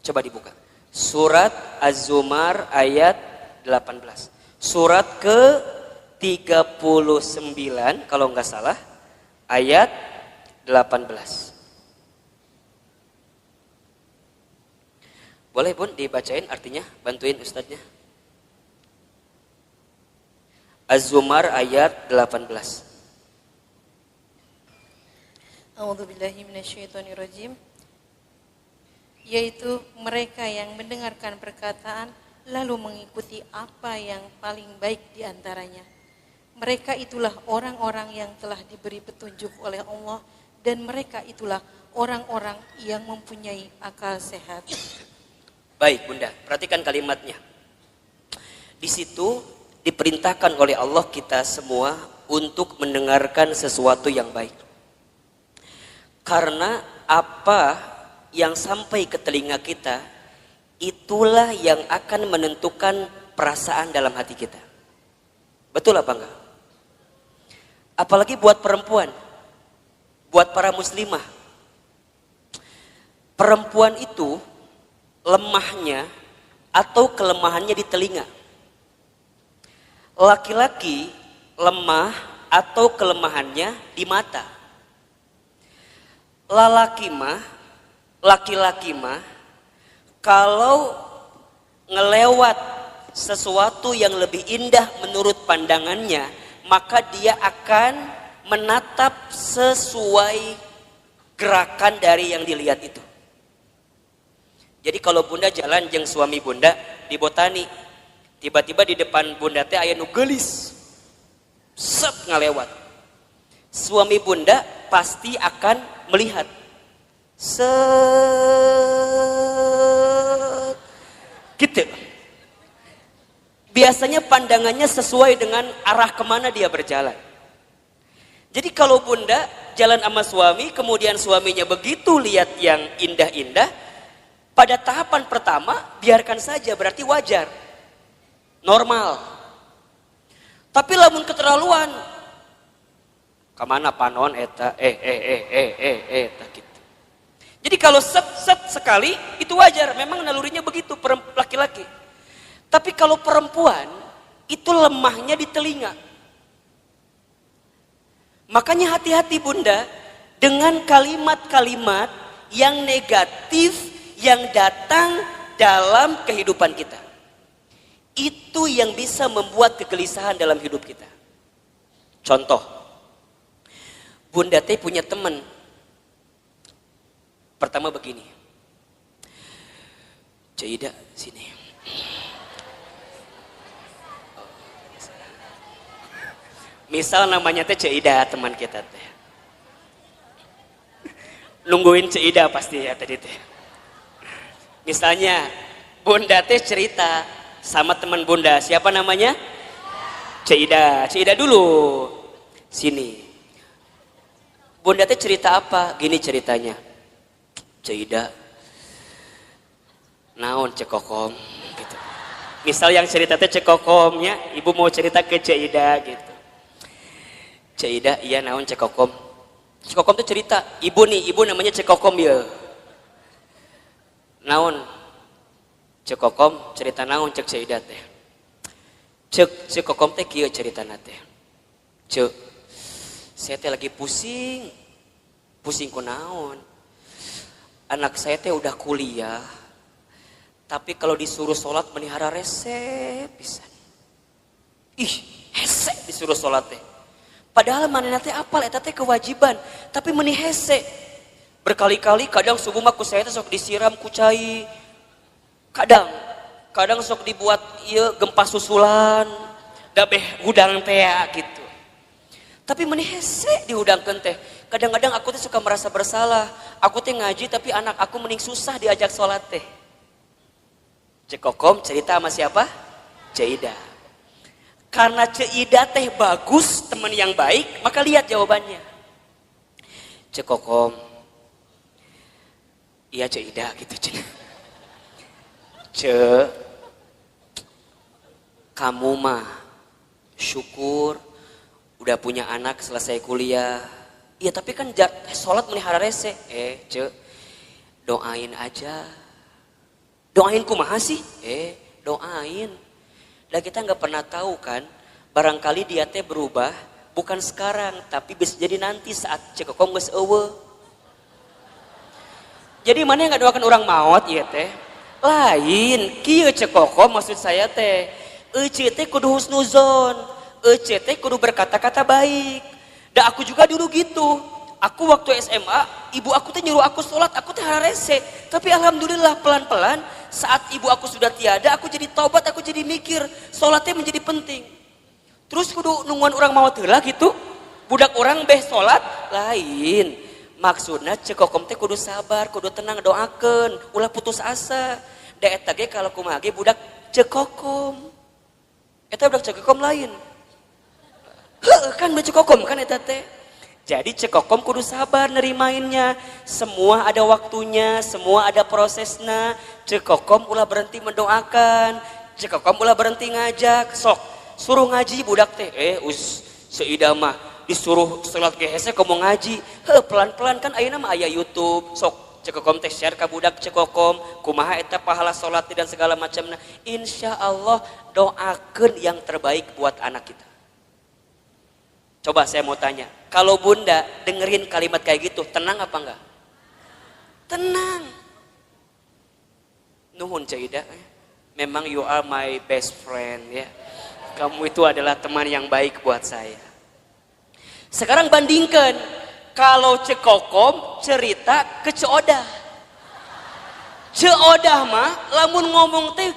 Coba dibuka. Surat Az-Zumar ayat 18. Surat ke-39 kalau nggak salah, ayat 18. Boleh Bun dibacain artinya, bantuin ustadznya. Az-Zumar ayat 18. A'udzubillahi minasyaitonirrajim. Yaitu mereka yang mendengarkan perkataan lalu mengikuti apa yang paling baik di antaranya. Mereka itulah orang-orang yang telah diberi petunjuk oleh Allah dan mereka itulah orang-orang yang mempunyai akal sehat. Baik Bunda, perhatikan kalimatnya. Di situ diperintahkan oleh Allah kita semua untuk mendengarkan sesuatu yang baik. Karena apa yang sampai ke telinga kita, itulah yang akan menentukan perasaan dalam hati kita. Betul apa enggak? Apalagi buat perempuan, buat para muslimah. Perempuan itu lemahnya atau kelemahannya di telinga. Laki-laki lemah atau kelemahannya di mata. Laki-laki mah kalau ngelewat sesuatu yang lebih indah menurut pandangannya, maka dia akan menatap sesuai gerakan dari yang dilihat itu. Jadi kalau Bunda jalan jeung suami Bunda di botani, tiba-tiba di depan Bunda teh aya nu geulis, set ngalewat. Suami Bunda pasti akan melihat set gitu. Biasanya pandangannya sesuai dengan arah kemana dia berjalan. Jadi kalau Bunda jalan sama suami, kemudian suaminya begitu lihat yang indah-indah, pada tahapan pertama biarkan saja, berarti wajar, normal. Tapi lamun keterlaluan, kemana panon eta eta gitu. Jadi kalau set sekali itu wajar, memang nalurinya begitu laki-laki. Tapi kalau perempuan itu lemahnya di telinga. Makanya hati-hati Bunda dengan kalimat-kalimat yang negatif yang datang dalam kehidupan kita. Itu yang bisa membuat kegelisahan dalam hidup kita. Contoh, Bunda teh punya teman. Pertama begini, Cida sini. Misal namanya teh Cida, teman kita teh. Nungguin Cida pasti ya tadi teh. Misalnya Bunda teh cerita sama teman Bunda, siapa namanya? Cida. Cida dulu. Sini. Bunda teh cerita apa? Gini ceritanya. Cida, naon cekokom gitu. Misal yang cerita teh cekokomnya, ibu mau cerita ke Cida gitu. Cida, iya naon cekokom. Cekokom tuh cerita, ibu namanya cekokom ya. Naon cekokom cerita naon cek Cida teh. Cekokom teh kieu ceritana teh. Cek, saya teh lagi pusing ku naon. Anak saya teh udah kuliah, tapi kalau disuruh sholat melihara resep bisa. Ih, hese disuruh sholat teh. Padahal manehna teh apal eta teh kewajiban, tapi meni hese. Berkali-kali kadang subuh mah ku saya teh sok disiram ku cai. Kadang sok dibuat ieu gempa susulan, dabeh hudang teh gitu. Tapi meni hese dihudangkeun teh. Kadang-kadang aku tuh suka merasa bersalah. Aku teh ngaji tapi anak aku mending susah diajak sholat teh. Cekokom cerita sama siapa? Cida. Karena Cida teh bagus, teman yang baik, maka lihat jawabannya. Cekokom, iya Cida gitu Cina. Kamu mah syukur udah punya anak selesai kuliah. Iya tapi kan sholat melihara rese. Ce, doain aja. Doain kumaha sih? Doain. Dan kita nggak pernah tahu kan, barangkali dia teh berubah, bukan sekarang, tapi bisa jadi nanti saat cekokom geus eueuh. Jadi mana yang nggak doakan orang maut ya teh? Lain, kieu cekokom maksud saya teh. Ece teh kudu husnuzon, ece teh kudu berkata-kata baik. Dan aku juga dulu gitu. Aku waktu SMA, ibu aku teh nyuruh aku sholat, aku teh rese. Tapi alhamdulillah pelan-pelan saat ibu aku sudah tiada, aku jadi taubat, aku jadi mikir sholatnya menjadi penting. Terus kudu nungguan orang mau heula gitu. Budak orang beh sholat lain. Maksudnya cekokom teh kudu sabar, kudu tenang, doakeun, ulah putus asa. Da eta ge kalau kumaha ge budak cekokom. Eta budak cekokom lain. Heuh kan bae cekokom kan eta teh. Jadi cekokom kudu sabar nerimainnya. Semua ada waktunya, semua ada prosesnya. Cekokom ulah berhenti mendoakan. Cekokom ulah berhenti ngajak. Sok, suruh ngaji budak teh. Seidah mah disuruh sholat gehese komo ngaji. Pelan-pelan kan ayeuna mah aya YouTube. Sok, cekokom teh share ka budak cekokom. Kumaha eta pahala sholat dan segala macamna. Insya Allah doakeun yang terbaik buat anak kita. Coba saya mau tanya, kalau bunda dengerin kalimat kayak gitu, tenang apa enggak? Tenang. Nuhun Caidah, memang you are my best friend ya. Kamu itu adalah teman yang baik buat saya. Sekarang bandingkan, kalau cekokom cerita ke Ceodah. Ceodah mah lamun ngomong teh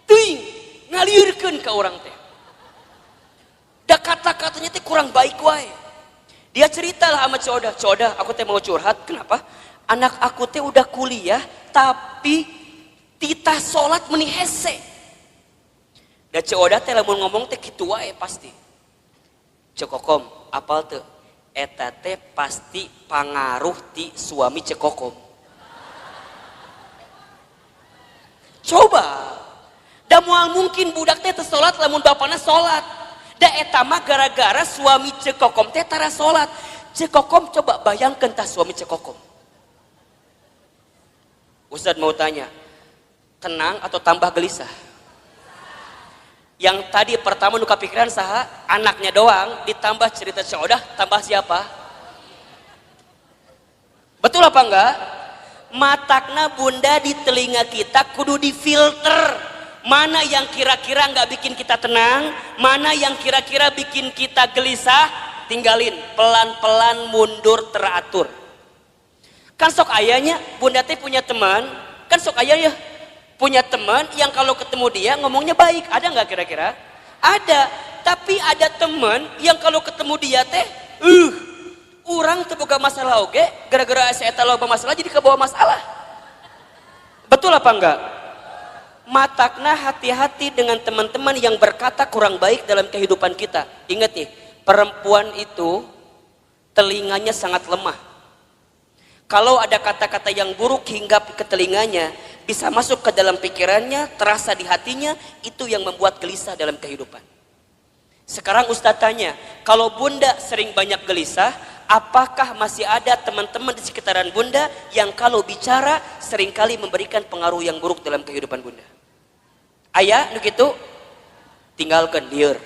teuing ngaliurkeun ka urang teh. Da kata-katanya teh kurang baik wae. Dia ceritalah sama Ceodah, Ceodah aku teh mau curhat, kenapa? Anak aku teh udah kuliah tapi titah sholat meni hese. Da Ceodah teh lamun ngomong teh kitu wae pasti. Cekokom, apal teu? Eta teh pasti pangaruh ti suami cekokom. Coba. Da moal mungkin budak teh teu sholat lamun bapana sholat. Da eta mah gara-gara suami cekokom teh tara sholat. Cekokom coba bayangkan tah suami cekokom. Ustaz mau tanya, tenang atau tambah gelisah? Yang tadi pertama nu kapikiran saha? Anaknya doang, ditambah cerita Ceodah, tambah siapa? Betul apa enggak? Matakna bunda di telinga kita kudu difilter. Mana yang kira-kira nggak bikin kita tenang, mana yang kira-kira bikin kita gelisah, tinggalin, pelan-pelan mundur teratur. Kan sok ayahnya, bunda teh punya teman, kan sok ayah ya, punya teman yang kalau ketemu dia ngomongnya baik, ada nggak kira-kira? Ada, tapi ada teman yang kalau ketemu dia teh, orang terbuka masalah oke, gara-gara saya tahu masalah jadi kebawa masalah. Betul apa enggak? Matakna hati-hati dengan teman-teman yang berkata kurang baik dalam kehidupan kita. Ingat nih, perempuan itu telinganya sangat lemah. Kalau ada kata-kata yang buruk hingga ke telinganya, bisa masuk ke dalam pikirannya, terasa di hatinya, itu yang membuat gelisah dalam kehidupan. Sekarang Ustadz tanya, kalau bunda sering banyak gelisah, apakah masih ada teman-teman di sekitaran bunda yang kalau bicara seringkali memberikan pengaruh yang buruk dalam kehidupan bunda? Ayah, nu gitu, tinggalkan lieur.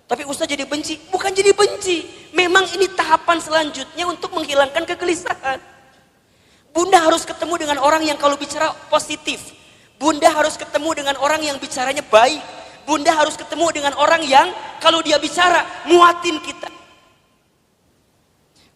Tapi Ustaz jadi benci, bukan jadi benci. Memang ini tahapan selanjutnya untuk menghilangkan kegelisahan. Bunda harus ketemu dengan orang yang kalau bicara positif. Bunda harus ketemu dengan orang yang bicaranya baik. Bunda harus ketemu dengan orang yang kalau dia bicara muatin kita.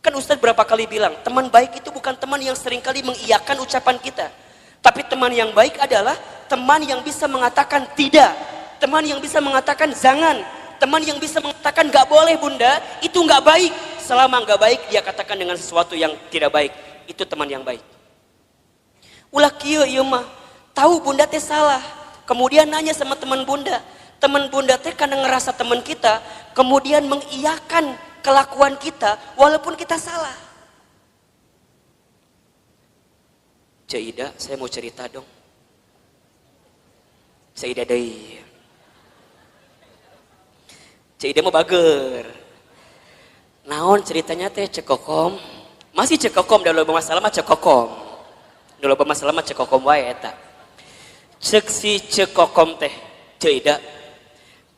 Kan Ustaz berapa kali bilang, teman baik itu bukan teman yang seringkali mengiyakan ucapan kita. Tapi teman yang baik adalah teman yang bisa mengatakan tidak. Teman yang bisa mengatakan jangan. Teman yang bisa mengatakan gak boleh bunda, itu gak baik. Selama gak baik, dia katakan dengan sesuatu yang tidak baik. Itu teman yang baik. Ulah kieu ieu mah, tahu bunda teh salah. Kemudian nanya sama teman bunda. Teman bunda teh karena ngerasa teman kita, kemudian mengiyakan kelakuan kita, walaupun kita salah. Cik Ida, saya mau cerita dong. Cik Ida deui. Cik Ida mau bager. Naon ceritanya teh cekokom? Masih cekokom da loba masalah mah cekokom. Da loba masalah mah cekokom wae eta. Cek si cekokom teh, Ceuida.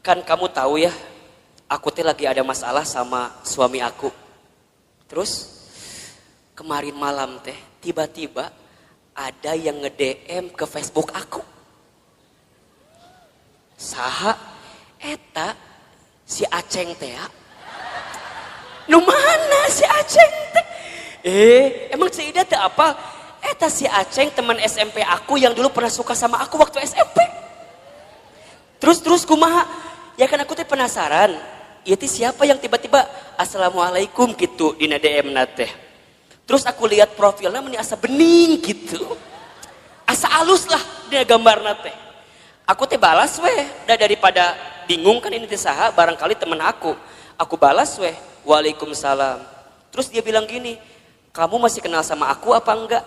Kan kamu tahu ya, aku teh lagi ada masalah sama suami aku. Terus kemarin malam teh tiba-tiba ada yang nge-DM ke Facebook aku. Saha eta si Aceng teh ya. Nu mana si Aceng teh? Emang Ceuida teh apa? Eta si Aceng teman SMP aku yang dulu pernah suka sama aku waktu SMP. Terus kumaha? Ya kan aku teh penasaran. Ieu teh siapa yang tiba-tiba assalamualaikum gitu dina DM na teh. Terus aku lihat profilnya meni asa bening gitu. Asa alus lah dina gambarna teh. Aku teh balas weh, daripada bingung kan ini teh saha, barangkali temen aku. Aku balas weh, waalaikumsalam. Terus dia bilang gini, kamu masih kenal sama aku apa enggak?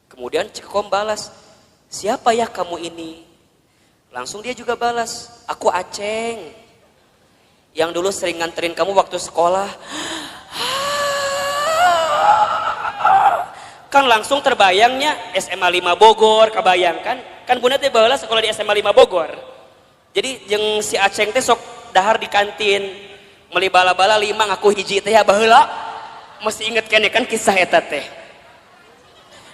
Kemudian Cekom balas, siapa ya kamu ini? Langsung dia juga balas, aku Aceng. Yang dulu sering nganterin kamu waktu sekolah. Kan langsung terbayangnya SMA 5 Bogor, kebayangkan? Kan bunda teh baheula sekolah di SMA 5 Bogor. Jadi jeung si Aceng teh sok dahar di kantin. Meuli bala-bala 5 ngaku hiji teh ya baheula. Masih inget kan kisah eta teh.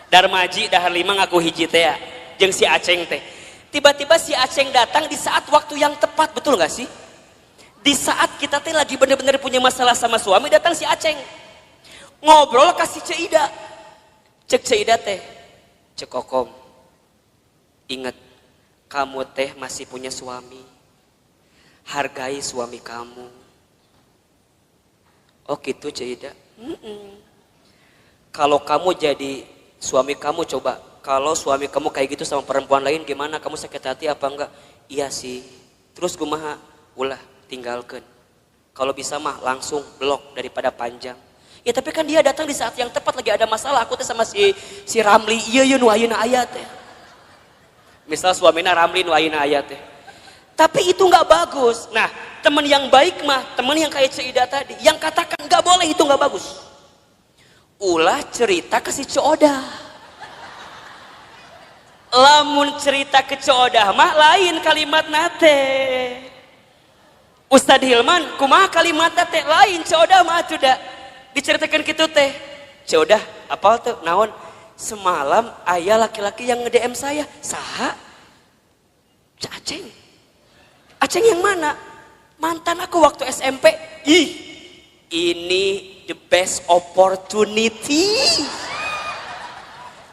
Darmaji dahar 5 ngaku hiji teh ya. Jeung si Aceng teh. Tiba-tiba si Aceng datang di saat waktu yang tepat, betul gak sih? Di saat kita teh lagi bener-bener punya masalah sama suami, datang si Aceng. Ngobrol kasih Ceuida. Cek Ceuida teh, cek Kokom. Ingat, kamu teh masih punya suami. Hargai suami kamu. Oh gitu Ceuida. Kalau kamu jadi suami kamu, coba kalau suami kamu kayak gitu sama perempuan lain gimana? Kamu sakit hati apa enggak? Iya sih. Terus kumaha? Ulah tinggalkan. Kalau bisa mah langsung blok daripada panjang. Ya tapi kan dia datang di saat yang tepat, lagi ada masalah. Aku teh sama si Ramli, iya nu ayeuna aya teh. Misal suamina Ramli nu ayeuna aya teh. Tapi itu nggak bagus. Nah, teman yang baik mah, teman yang kayak Ceuida tadi, yang katakan nggak boleh itu nggak bagus. Ulah cerita ke si Ceuida. Lamun cerita ke Ceuida mah lain kalimat nate. Ustadz Hilman, kumaha kalimat nate lain Ceuida mah tuh dah. Diceritakan gitu teh. Ceuida, apal tuh naon? Semalam ayah laki-laki yang nge-DM saya. Saha? Aceng. Aceng yang mana? Mantan aku waktu SMP. Ih, ini the best opportunity.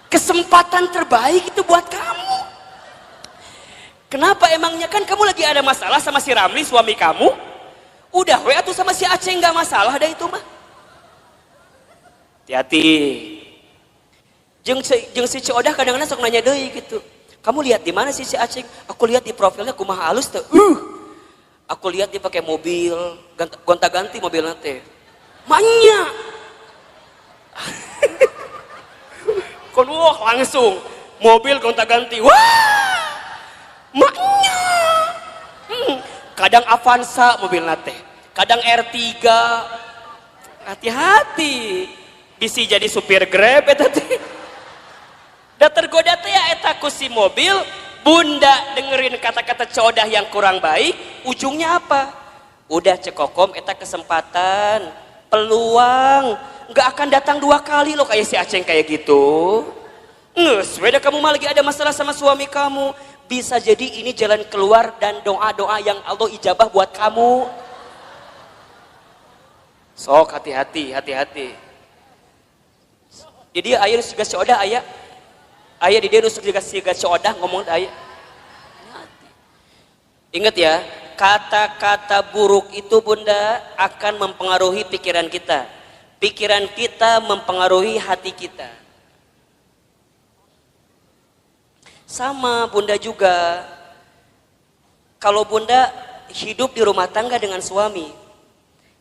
Kesempatan terbaik itu buat kamu. Kenapa emangnya? Kan kamu lagi ada masalah sama si Ramli suami kamu. Udah we atuh sama si Aceng gak masalah dah itu mah. Hati-hati. Jeung si Ceuida kadang-kadang sok nanya deui gitu. Kamu lihat di mana sih si Aceng? Aku lihat di profilnya kumaha halus teh. Aku lihat dia pakai mobil, gonta-ganti mobilnya teh. Manya. Kon wah langsung mobil gonta-ganti. Wah! Maknya. Kadang Avanza mobilnya teh. Kadang R3. Hati-hati. Bisa jadi supir Grab eta teh. Da tergoda teh ya eta ku si mobil, bunda dengerin kata-kata Ceuida yang kurang baik, ujungnya apa? Udah cekokom eta kesempatan, peluang, nggak akan datang 2 kali loh kayak si Aceng kayak gitu. Nges, beda kamu mah lagi ada masalah sama suami kamu, bisa jadi ini jalan keluar dan doa-doa yang Allah ijabah buat kamu. Sok hati-hati, hati-hati. Jadi ayah juga Ceuida ayah di dia nusuk juga Ceuida ngomong ayah. Ingat ya, kata-kata buruk itu bunda akan mempengaruhi pikiran kita. Pikiran kita mempengaruhi hati kita. Sama bunda juga, kalau bunda hidup di rumah tangga dengan suami,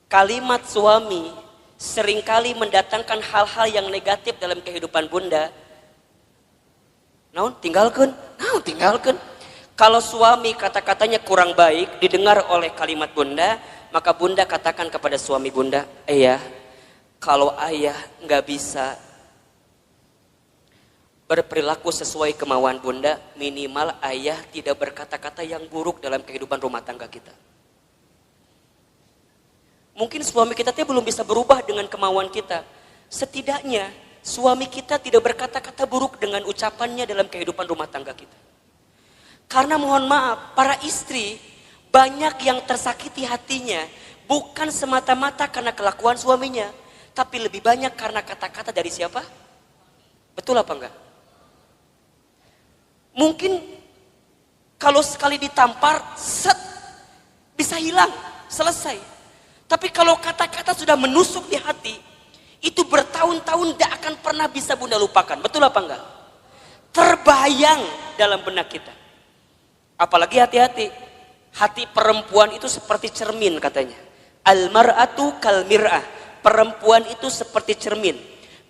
kalimat suami seringkali mendatangkan hal-hal yang negatif dalam kehidupan bunda. Naon tinggalkan, tinggalkan. Kalau suami kata-katanya kurang baik didengar oleh kalimat bunda, maka bunda katakan kepada suami bunda, ayah, kalau ayah nggak bisa berperilaku sesuai kemauan bunda, minimal ayah tidak berkata-kata yang buruk dalam kehidupan rumah tangga kita. Mungkin suami kita belum bisa berubah dengan kemauan kita. Setidaknya suami kita tidak berkata-kata buruk dengan ucapannya dalam kehidupan rumah tangga kita. Karena mohon maaf, para istri banyak yang tersakiti hatinya bukan semata-mata karena kelakuan suaminya, tapi lebih banyak karena kata-kata dari siapa? Betul apa enggak? Mungkin kalau sekali ditampar, bisa hilang, selesai. Tapi kalau kata-kata sudah menusuk di hati, itu bertahun-tahun tidak akan pernah bisa bunda lupakan. Betul apa enggak? Terbayang dalam benak kita. Apalagi hati-hati. Hati perempuan itu seperti cermin katanya. Al-mar'atu kal mir'ah. Perempuan itu seperti cermin.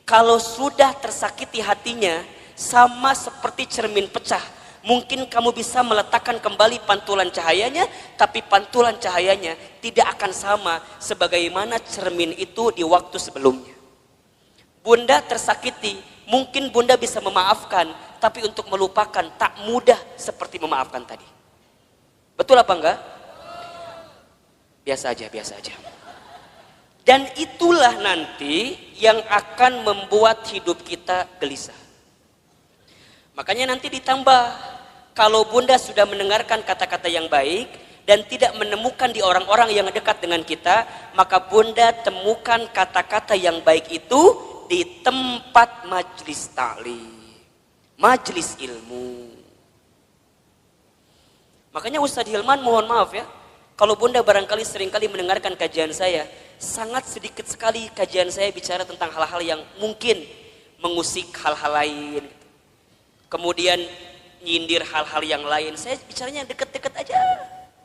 Kalau sudah tersakiti hatinya, sama seperti cermin pecah. Mungkin kamu bisa meletakkan kembali pantulan cahayanya, tapi pantulan cahayanya tidak akan sama sebagaimana cermin itu di waktu sebelumnya. Bunda tersakiti, mungkin bunda bisa memaafkan, tapi untuk melupakan tak mudah seperti memaafkan tadi. Betul apa enggak? Biasa aja, biasa aja. Dan itulah nanti yang akan membuat hidup kita gelisah. Makanya nanti ditambah, kalau bunda sudah mendengarkan kata-kata yang baik dan tidak menemukan di orang-orang yang dekat dengan kita, maka bunda temukan kata-kata yang baik itu di tempat majlis ta'lim, majlis ilmu. Makanya Ustadz Hilman mohon maaf ya, kalau bunda barangkali seringkali mendengarkan kajian saya, sangat sedikit sekali kajian saya bicara tentang hal-hal yang mungkin mengusik hal-hal lain. Kemudian nyindir hal-hal yang lain. Saya bicaranya deket-deket aja.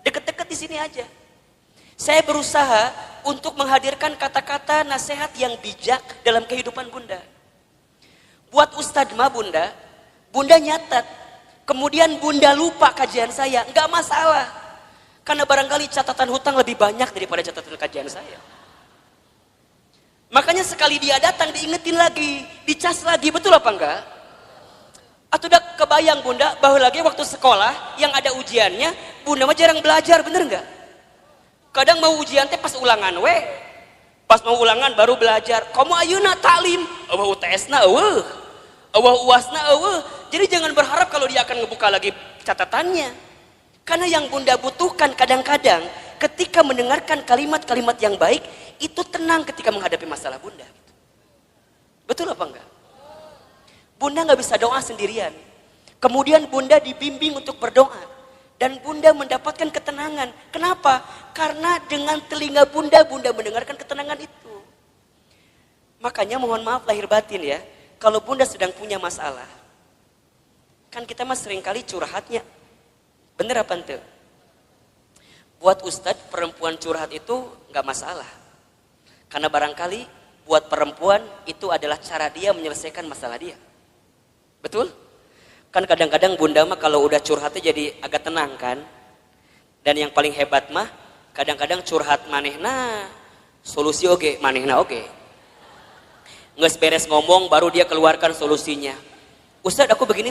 Deket-deket di sini aja. Saya berusaha untuk menghadirkan kata-kata nasihat yang bijak dalam kehidupan bunda. Buat Ustadz mah bunda nyatat. Kemudian bunda lupa kajian saya. Enggak masalah. Karena barangkali catatan hutang lebih banyak daripada catatan kajian saya. Makanya sekali dia datang diingetin lagi. Dicas lagi. Betul apa enggak? Atau udah kebayang bunda bahwa lagi waktu sekolah yang ada ujiannya, bunda mah jarang belajar, bener nggak? Kadang mau ujian teh pas ulangan pas mau ulangan baru belajar. Kamu ayeuna taklim, eueuh UTS-na eueuh, eueuh UAS-na eueuh. Jadi jangan berharap kalau dia akan ngebuka lagi catatannya. Karena yang bunda butuhkan kadang-kadang ketika mendengarkan kalimat-kalimat yang baik, itu tenang ketika menghadapi masalah bunda. Betul apa enggak? Bunda nggak bisa doa sendirian. Kemudian bunda dibimbing untuk berdoa. Dan bunda mendapatkan ketenangan. Kenapa? Karena dengan telinga bunda mendengarkan ketenangan itu. Makanya mohon maaf lahir batin ya. Kalau bunda sedang punya masalah. Kan kita mah seringkali curhatnya. Bener apa ente? Buat ustadz perempuan curhat itu nggak masalah. Karena barangkali buat perempuan itu adalah cara dia menyelesaikan masalah dia. Betul? Kan kadang-kadang bunda mah kalau udah curhatnya jadi agak tenang kan. Dan yang paling hebat mah kadang-kadang curhat manehna solusi oge, manehna oge. Nges beres ngomong baru dia keluarkan solusinya. Ustadz aku begini.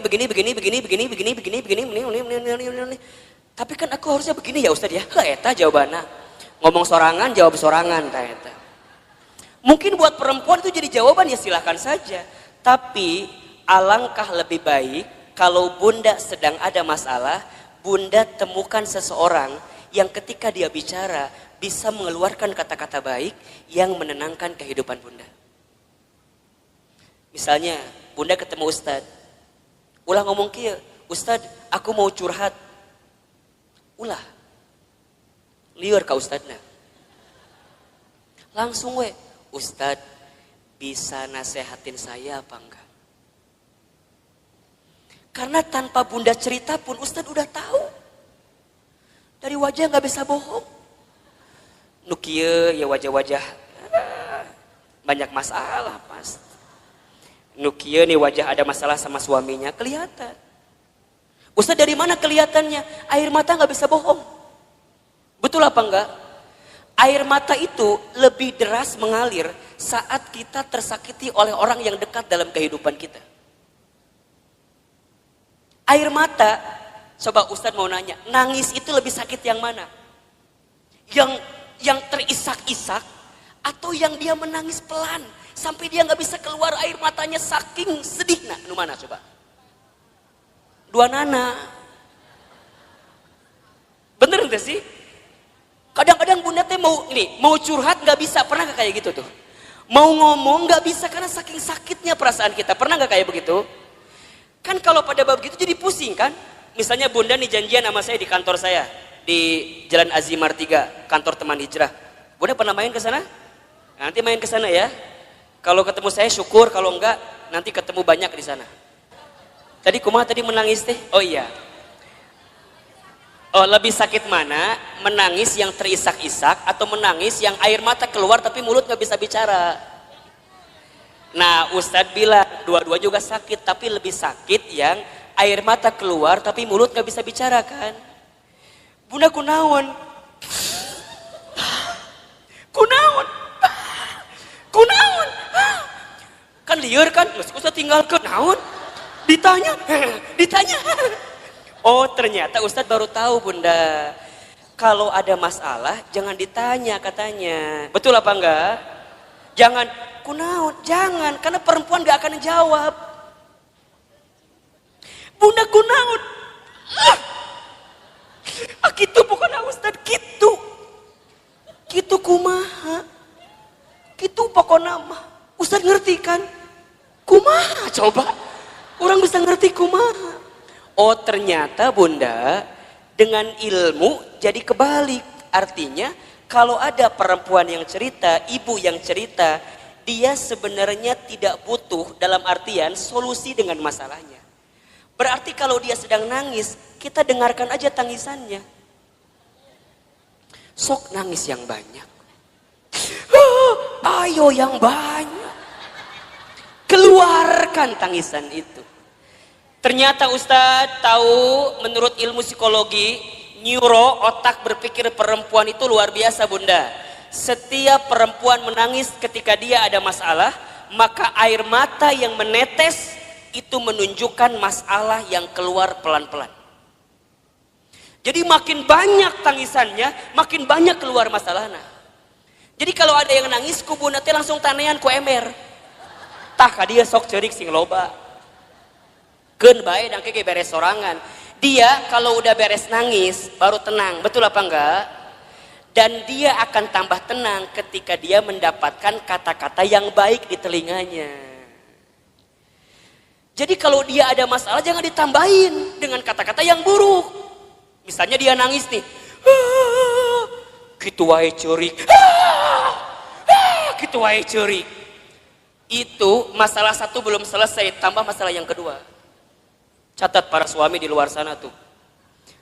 Tapi kan aku harusnya begini ya Ustadz ya. Eta jawabannya. Ngomong sorangan jawab sorangan eta. Mungkin buat perempuan itu jadi jawaban ya silahkan saja. Tapi alangkah lebih baik kalau bunda sedang ada masalah, bunda temukan seseorang yang ketika dia bicara bisa mengeluarkan kata-kata baik yang menenangkan kehidupan bunda. Misalnya bunda ketemu ustadz, ulah ngomong kieu, ustadz aku mau curhat. Ulah, liur ka ustadna. Langsung ustadz bisa nasehatin saya apa enggak? Karena tanpa bunda cerita pun Ustadz udah tahu. Dari wajah gak bisa bohong. Nukie ya wajah-wajah banyak masalah pas. Nukie nih wajah ada masalah sama suaminya kelihatan. Ustadz dari mana kelihatannya? Air mata gak bisa bohong. Betul apa enggak? Air mata itu lebih deras mengalir saat kita tersakiti oleh orang yang dekat dalam kehidupan kita. Air mata, coba Ustadz mau nanya, nangis itu lebih sakit yang mana? Yang terisak-isak atau yang dia menangis pelan sampai dia nggak bisa keluar air matanya saking sedih? Nah, nu mana coba? Dua nana. Bener nggak sih? Kadang-kadang bunda teh mau curhat nggak bisa, pernah nggak kayak gitu tuh? Mau ngomong nggak bisa karena saking sakitnya perasaan kita, pernah nggak kayak begitu? Kan kalau pada bab gitu jadi pusing kan? Misalnya bunda nih janjian sama saya di kantor saya di Jalan Azimar 3, kantor teman hijrah. Bunda pernah main ke sana? Nanti main ke sana ya. Kalau ketemu saya syukur, kalau enggak nanti ketemu banyak di sana. Tadi kumaha tadi menangis teh? Oh iya. Oh, lebih sakit mana? Menangis yang terisak-isak atau menangis yang air mata keluar tapi mulut nggak bisa bicara? Nah, Ustadz bilang dua-dua juga sakit, tapi lebih sakit yang air mata keluar tapi mulut nggak bisa bicara kan? Bunda kunaon? Kunaon? Kunaon? Kan liar kan? Ustadz tinggalkan naon? Ditanya. Oh ternyata Ustadz baru tahu bunda, kalau ada masalah jangan ditanya katanya. Betul apa enggak? Jangan, kunaon? Jangan, karena perempuan gak akan jawab. Bunda kunaon? Gitu pokoknya Ustadz, gitu. Gitu kumaha. Gitu pokoknya mah. Ustadz ngerti kan? Kumaha coba? Orang bisa ngerti kumaha. Oh ternyata bunda, dengan ilmu jadi kebalik. Artinya kalau ada perempuan yang cerita, ibu yang cerita, dia sebenarnya tidak butuh dalam artian solusi dengan masalahnya. Berarti kalau dia sedang nangis, kita dengarkan aja tangisannya. Sok nangis yang banyak. Ayo yang banyak. Keluarkan tangisan itu. Ternyata Ustadz tahu, menurut ilmu psikologi, neuro, otak berpikir perempuan itu luar biasa bunda. Setiap perempuan menangis ketika dia ada masalah, maka air mata yang menetes itu menunjukkan masalah yang keluar pelan-pelan. Jadi makin banyak tangisannya, makin banyak keluar masalahnya. Jadi kalau ada yang nangis, ku bunda teh langsung tanean ku ember. Tah ka dia sok ceurik sing loba. Keun bae dan keke beres sorangan. Dia kalau udah beres nangis baru tenang, betul apa enggak? Dan dia akan tambah tenang ketika dia mendapatkan kata-kata yang baik di telinganya. Jadi kalau dia ada masalah jangan ditambahin dengan kata-kata yang buruk. Misalnya dia nangis nih, kitu wae ceurik, kitu wae ceurik. Itu masalah satu belum selesai, tambah masalah yang kedua. Catat para suami di luar sana tuh.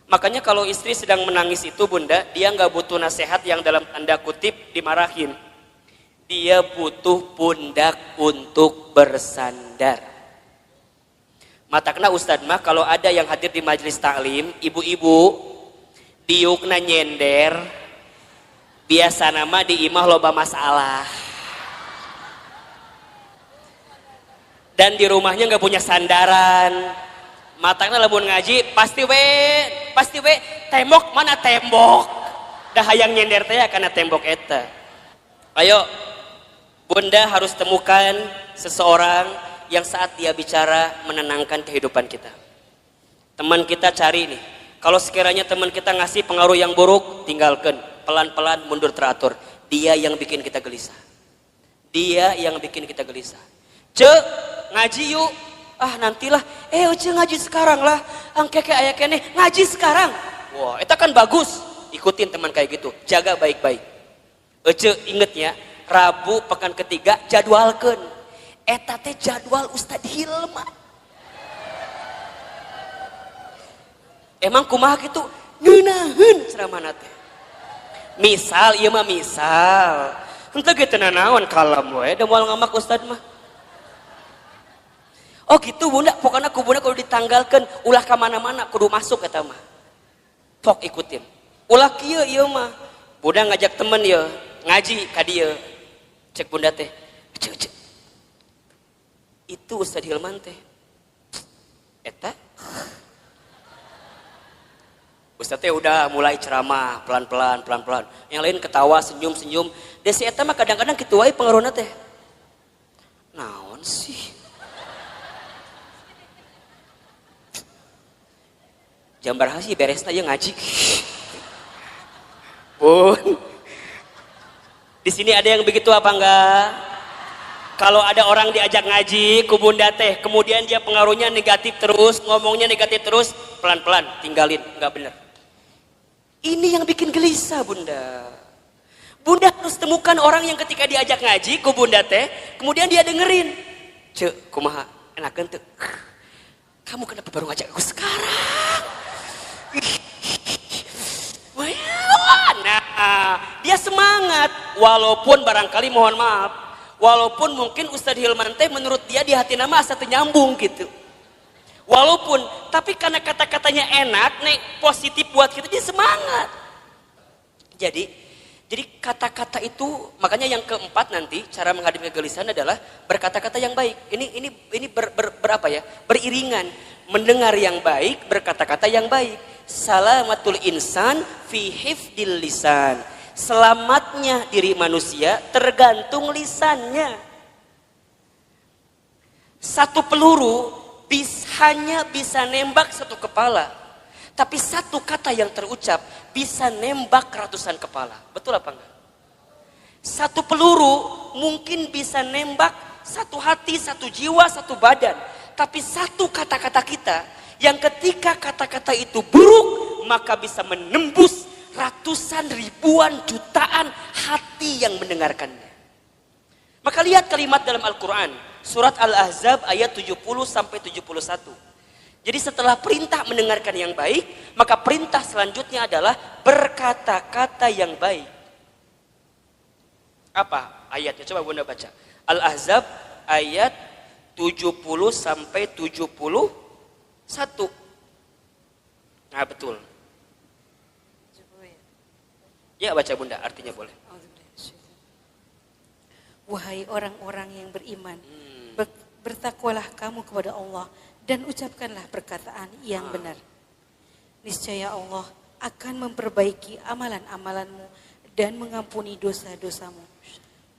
Makanya kalau istri sedang menangis itu bunda, dia nggak butuh nasihat yang dalam tanda kutip dimarahin. Dia butuh pundak untuk bersandar. Matakna Ustadz mah kalau ada yang hadir di majelis taklim, ibu-ibu, diukna nyender, biasa nama di imah loba masalah. Dan di rumahnya nggak punya sandaran. Matanya lamun ngaji pasti we tembok mana tembok dah hayang nyender teh karena tembok eta. Ayo bunda harus temukan seseorang yang saat dia bicara menenangkan kehidupan kita. Teman kita cari nih, kalau sekiranya teman kita ngasih pengaruh yang buruk, tinggalkan, pelan-pelan mundur teratur. Dia yang bikin kita gelisah, dia yang bikin kita gelisah. Cek ngaji yuk. Ah nantilah, uce ngaji sekarang lah, angkeke aya kene ngaji sekarang. Wah, itu kan bagus. Ikutin teman kayak gitu, jaga baik-baik. Uce inget ya, Rabu pekan ketiga jadwalkeun. Eta teh jadwal Ustadz Hilman. Emang kumaha gitu? Ngeunaheun ceramahna teh. Misal, ieu mah misal. Henteu ge teu nanaon kalem we, da moal ngamak Ustadz mah. Oh gitu bunda, pokoknya ku bunda kudu ditanggalkan, ulah ke mana-mana kudu masuk kata mah. Tok ikutin. Ulah kieu ieu mah. Bunda ngajak temen ya ngaji ka dieu. Cek bunda teh, cek. Itu Ustadz Hilman teh. Eta Ustadz teh udah mulai ceramah pelan-pelan. Yang lain ketawa, senyum. Desi eta mah kadang-kadang kitu wae pengaruhna teh. Naon sih? Jam baraha sih beresna ye ngaji. Bun. Di sini ada yang begitu apa enggak? Kalau ada orang diajak ngaji ku bunda teh, kemudian dia pengaruhnya negatif terus, ngomongnya negatif terus, pelan-pelan tinggalin, enggak benar. Ini yang bikin gelisah bunda. Bunda harus temukan orang yang ketika diajak ngaji ku bunda teh, kemudian dia dengerin. Cek, kumaha, enakeun teu? Kamu kenapa baru ngajak aku sekarang? Nah, dia semangat. Walaupun barangkali mohon maaf, walaupun mungkin Ustadz Hilman teh menurut dia di hati nama asa teu nyambung gitu. Walaupun, tapi karena kata-katanya enak, nih positif buat kita, dia semangat. Jadi kata-kata itu, makanya yang keempat nanti cara menghadapi kegelisahan adalah berkata-kata yang baik. Ini berapa ya? Beriringan, mendengar yang baik, berkata-kata yang baik. Salamatul insan fi hifdil lisan. Selamatnya diri manusia tergantung lisannya. Satu peluru hanya bisa nembak satu kepala, tapi satu kata yang terucap bisa nembak ratusan kepala. Betul apa enggak? Satu peluru mungkin bisa nembak satu hati, satu jiwa, satu badan, tapi satu kata-kata kita yang ketika kata-kata itu buruk maka bisa menembus ratusan, ribuan, jutaan hati yang mendengarkannya. Maka lihat kalimat dalam Al-Quran, surat Al-Ahzab ayat 70-71. Jadi setelah perintah mendengarkan yang baik, maka perintah selanjutnya adalah berkata-kata yang baik. Apa ayatnya? Coba bunda baca. Al-Ahzab ayat 70-71. Nah betul. Ya baca bunda, artinya boleh. Wahai orang-orang yang beriman, bertakwalah kamu kepada Allah dan ucapkanlah perkataan yang benar. Niscaya Allah akan memperbaiki amalan-amalanmu dan mengampuni dosa-dosamu.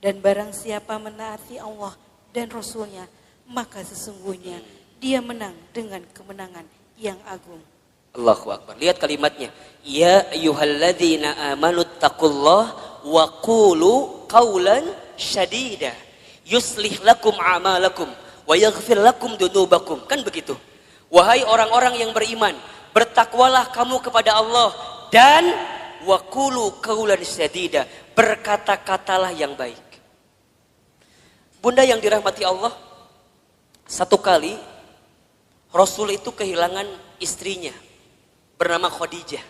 Dan barang siapa menaati Allah dan Rasulnya, maka sesungguhnya dia menang dengan kemenangan yang agung. Allahu Akbar. Lihat kalimatnya. Ya ayyuhalladzina amanu taqullaha wa qulu qawlan syadida yuslih lakum a'malakum wa yaghfir lakum dunubakum. Kan begitu. Wahai orang-orang yang beriman, bertakwalah kamu kepada Allah dan wa qulu qawlan syadida, berkata-katalah yang baik. Bunda yang dirahmati Allah, satu kali Rasul itu kehilangan istrinya bernama Khadijah.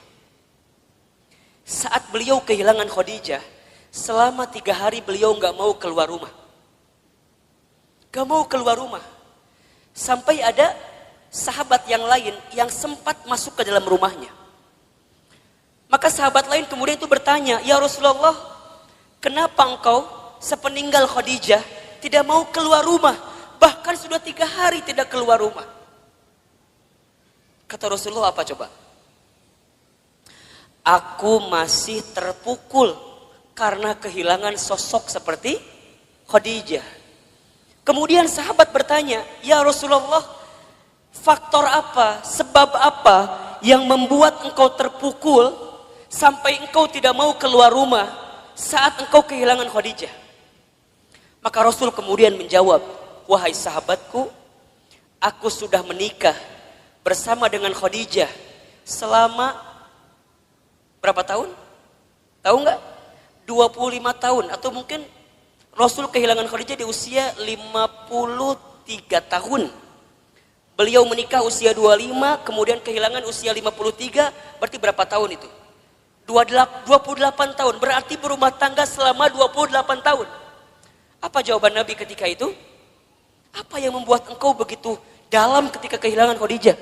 Saat beliau kehilangan Khadijah, selama 3 hari beliau gak mau keluar rumah. Gak mau keluar rumah. Sampai ada sahabat yang lain yang sempat masuk ke dalam rumahnya. Maka sahabat lain kemudian itu bertanya, ya Rasulullah, kenapa engkau sepeninggal Khadijah tidak mau keluar rumah? Bahkan sudah 3 hari tidak keluar rumah. Kata Rasulullah apa coba? Aku masih terpukul karena kehilangan sosok seperti Khadijah. Kemudian sahabat bertanya, ya Rasulullah, faktor apa, sebab apa yang membuat engkau terpukul sampai engkau tidak mau keluar rumah saat engkau kehilangan Khadijah? Maka Rasul kemudian menjawab, wahai sahabatku, aku sudah menikah bersama dengan Khadijah selama berapa tahun? Tahu nggak? 25 tahun atau mungkin Rasul kehilangan Khadijah di usia 53 tahun. Beliau menikah usia 25, kemudian kehilangan usia 53, berarti berapa tahun itu? 28 tahun, berarti berumah tangga selama 28 tahun. Apa jawaban Nabi ketika itu? Apa yang membuat engkau begitu dalam ketika kehilangan Khadijah?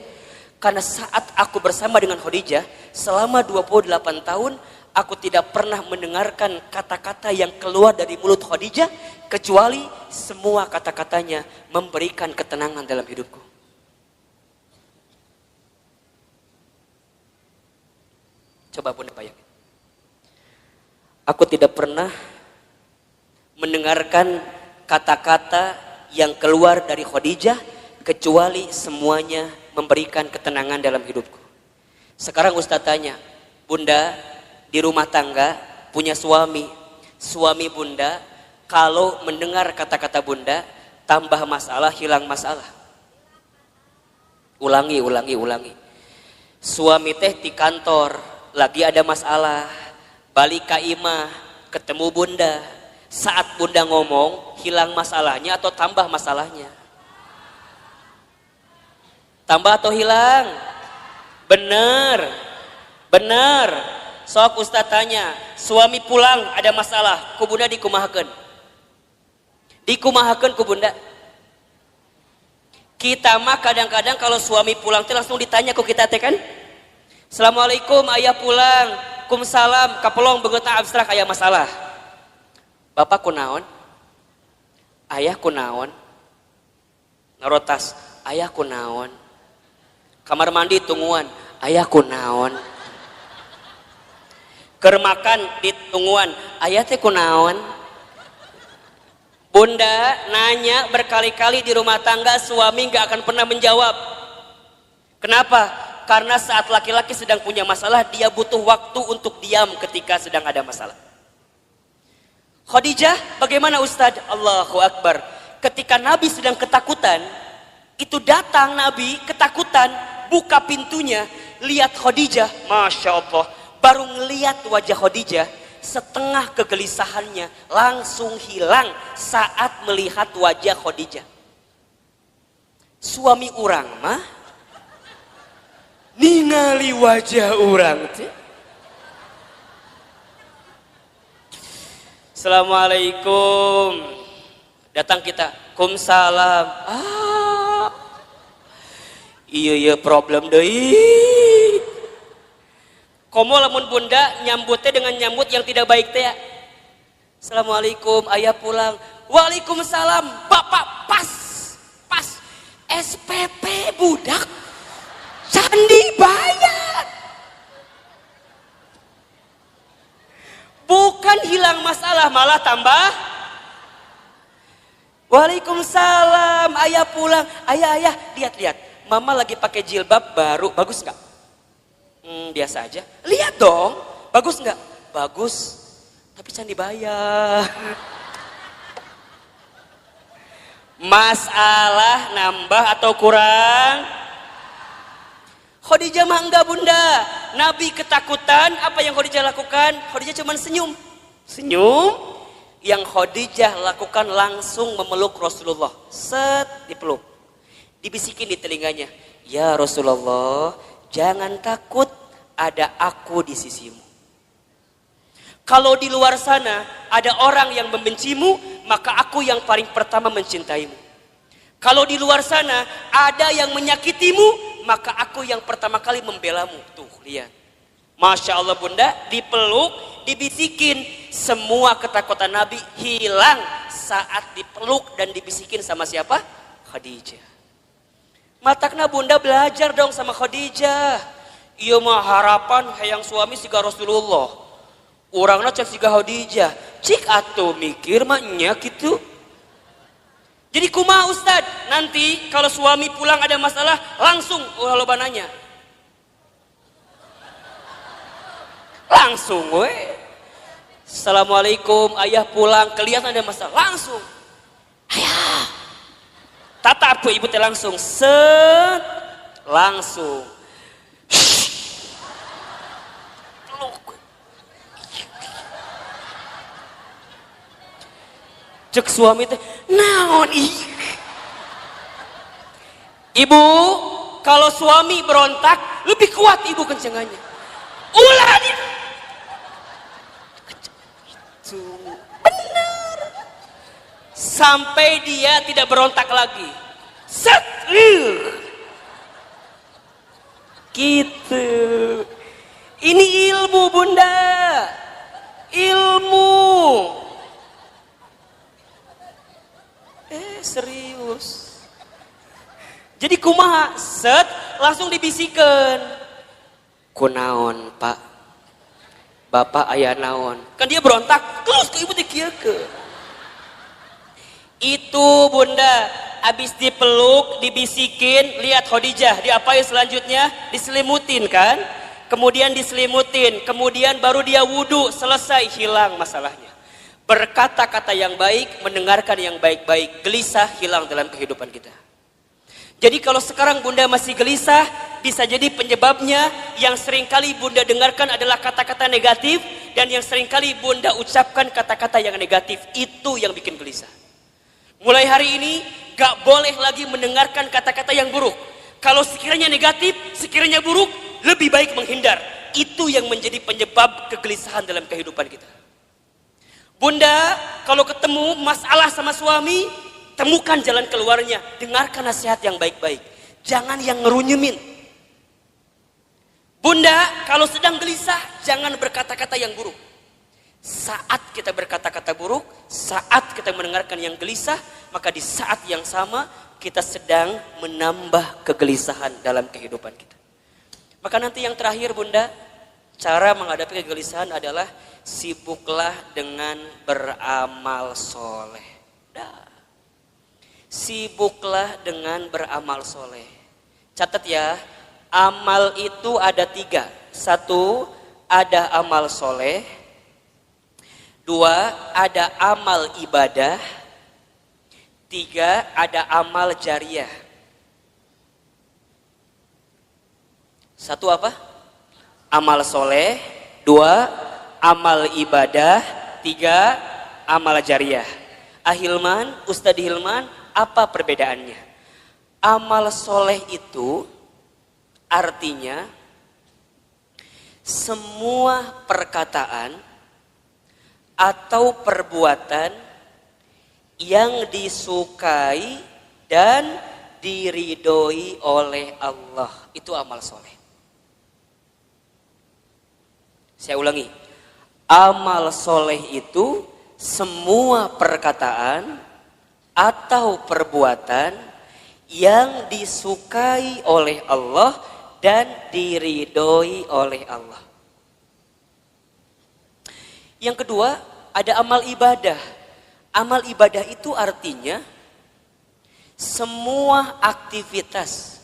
Karena saat aku bersama dengan Khadijah selama 28 tahun, aku tidak pernah mendengarkan kata-kata yang keluar dari mulut Khadijah kecuali semua kata-katanya memberikan ketenangan dalam hidupku. Coba Bunda bayangin. Aku tidak pernah mendengarkan kata-kata yang keluar dari Khadijah kecuali semuanya memberikan ketenangan dalam hidupku. Sekarang Ustaz tanya, Bunda di rumah tangga punya suami. Suami Bunda kalau mendengar kata-kata Bunda tambah masalah, hilang masalah. Ulangi. Suami teh di kantor lagi ada masalah, balik ke imah ketemu Bunda. Saat Bunda ngomong, hilang masalahnya atau tambah masalahnya? Tambah atau hilang? Bener. Sok Ustaz tanya, suami pulang ada masalah, ku Bunda dikumahakeun. Dikumahakeun ku Bunda. Kita mah kadang-kadang kalau suami pulang teh langsung ditanya ku kita teh kan? Assalamualaikum, ayah pulang. Kumsalam, kapelong begeutna abstrak aya masalah. Bapak kunaon? Ayah kunaon? Narotas, ayah kunaon? Kamar mandi tungguan, ayah kunaon? Keur makan di tungguan, ayah teh kunaon? Bunda nanya berkali-kali di rumah tangga, suami gak akan pernah menjawab. Kenapa? Karena saat laki-laki sedang punya masalah, dia butuh waktu untuk diam ketika sedang ada masalah. Khadijah bagaimana Ustadz? Allahu Akbar. Ketika Nabi sedang ketakutan, itu datang Nabi ketakutan, buka pintunya, lihat Khadijah, Masya Allah. Baru ngelihat wajah Khadijah, setengah kegelisahannya langsung hilang saat melihat wajah Khadijah. Suami orang mah ningali wajah orang teh. Assalamualaikum. Datang kita, kumsalam. Iya problem deui. Komo lamun Bunda nyambutnya dengan nyambut yang tidak baik teh ya. Assalamualaikum, ayah pulang. Waalaikumsalam. Bapak pas SPP budak candi bayar. Bukan hilang masalah, malah tambah. Waalaikumsalam, ayah pulang. Ayah, lihat. Mama lagi pakai jilbab baru, bagus nggak? Biasa aja. Lihat dong, bagus nggak? Bagus, tapi can dibayar. Masalah nambah atau kurang? Khadijah mah enggak Bunda. Nabi ketakutan, apa yang Khadijah lakukan? Khadijah cuma senyum. Yang Khadijah lakukan langsung memeluk Rasulullah. Set, dipeluk. Dibisikin di telinganya, ya Rasulullah, jangan takut, ada aku di sisimu. Kalau di luar sana ada orang yang membencimu, maka aku yang paling pertama mencintaimu. Kalau di luar sana ada yang menyakitimu, maka aku yang pertama kali membelamu. Tuh, lihat. Masya Allah Bunda, dipeluk, dibisikin. Semua ketakutan Nabi hilang saat dipeluk dan dibisikin sama siapa? Khadijah. Matakna Bunda belajar dong sama Khadijah. Iya mah harapan hayang suami siga Rasulullah. Urangna cek siga Khadijah. Cik atuh mikir mah nya gitu. Jadi kumaha Ustad? Nanti kalau suami pulang ada masalah langsung loba nanya. Langsung we. Assalamualaikum, ayah pulang, kelihatan ada masalah, langsung. Ayah. Tatap ibu teh langsung, set, langsung. Cek suami teh, naon ih. Ibu, kalau suami berontak, lebih kuat ibu kencengannya. Ulah dia. Benar. Sampai dia tidak berontak lagi. Set. Gitu. Ini ilmu bunda, ilmu. Serius. Jadi kumaha, set langsung dibisikan. Kunaon pak, bapak ayah naon. Kan dia berontak, terus ke ibu dikieukeun. Itu bunda, abis dipeluk, dibisikin, lihat Khadijah, diapain selanjutnya? Diselimutin kan? Kemudian diselimutin, kemudian baru dia wudhu, selesai, hilang masalahnya. Berkata-kata yang baik, mendengarkan yang baik-baik, gelisah hilang dalam kehidupan kita. Jadi kalau sekarang bunda masih gelisah, bisa jadi penyebabnya yang seringkali bunda dengarkan adalah kata-kata negatif, dan yang seringkali bunda ucapkan kata-kata yang negatif, itu yang bikin gelisah. Mulai hari ini, gak boleh lagi mendengarkan kata-kata yang buruk. Kalau sekiranya negatif, sekiranya buruk, lebih baik menghindar. Itu yang menjadi penyebab kegelisahan dalam kehidupan kita. Bunda, kalau ketemu masalah sama suami, temukan jalan keluarnya. Dengarkan nasihat yang baik-baik. Jangan yang ngerunyemin. Bunda, kalau sedang gelisah, jangan berkata-kata yang buruk. Saat kita berkata-kata buruk, saat kita mendengarkan yang gelisah, maka di saat yang sama kita sedang menambah kegelisahan dalam kehidupan kita. Maka nanti yang terakhir bunda, cara menghadapi kegelisahan adalah sibuklah dengan beramal soleh. Sibuklah dengan beramal soleh. Catat ya, amal itu ada 3. 1, ada amal soleh. 2, ada amal ibadah. 3, ada amal jariah. 1 apa? Amal soleh. 2, amal ibadah. 3, amal jariah. Ahilman, Ustadz Hilman, apa perbedaannya? Amal soleh itu artinya semua perkataan atau perbuatan yang disukai dan diridhoi oleh Allah. Itu amal soleh. Saya ulangi. Amal soleh itu semua perkataan atau perbuatan yang disukai oleh Allah dan diridhoi oleh Allah. Yang kedua, ada amal ibadah. Amal ibadah itu artinya semua aktivitas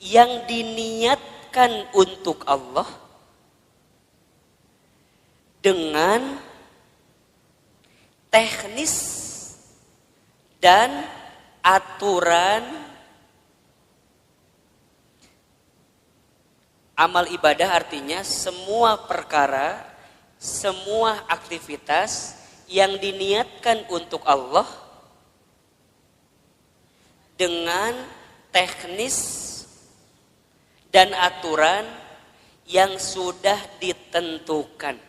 yang diniatkan untuk Allah dengan teknis dan aturan. Amal ibadah artinya semua perkara, semua aktivitas yang diniatkan untuk Allah dengan teknis dan aturan yang sudah ditentukan.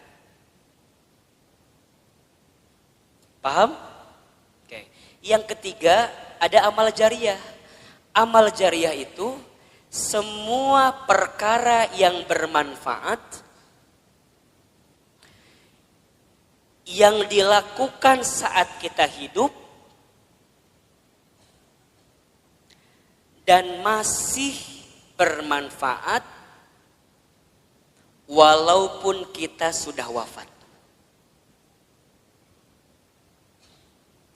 Paham? Oke. Yang ketiga, ada amal jariah. Amal jariah itu semua perkara yang bermanfaat yang dilakukan saat kita hidup dan masih bermanfaat walaupun kita sudah wafat.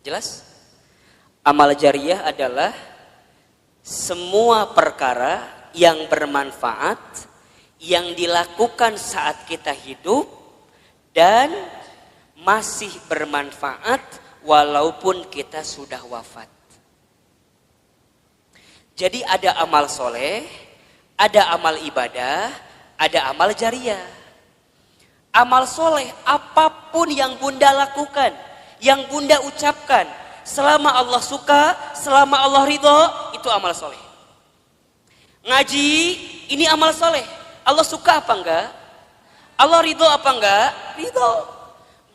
Jelas? Amal jariah adalah semua perkara yang bermanfaat yang dilakukan saat kita hidup dan masih bermanfaat walaupun kita sudah wafat. Jadi ada amal soleh, ada amal ibadah, ada amal jariah. Amal soleh apapun yang bunda lakukan, yang bunda ucapkan, selama Allah suka, selama Allah ridho, itu amal soleh. Ngaji, ini amal soleh. Allah suka apa enggak? Allah ridho apa enggak? Ridho.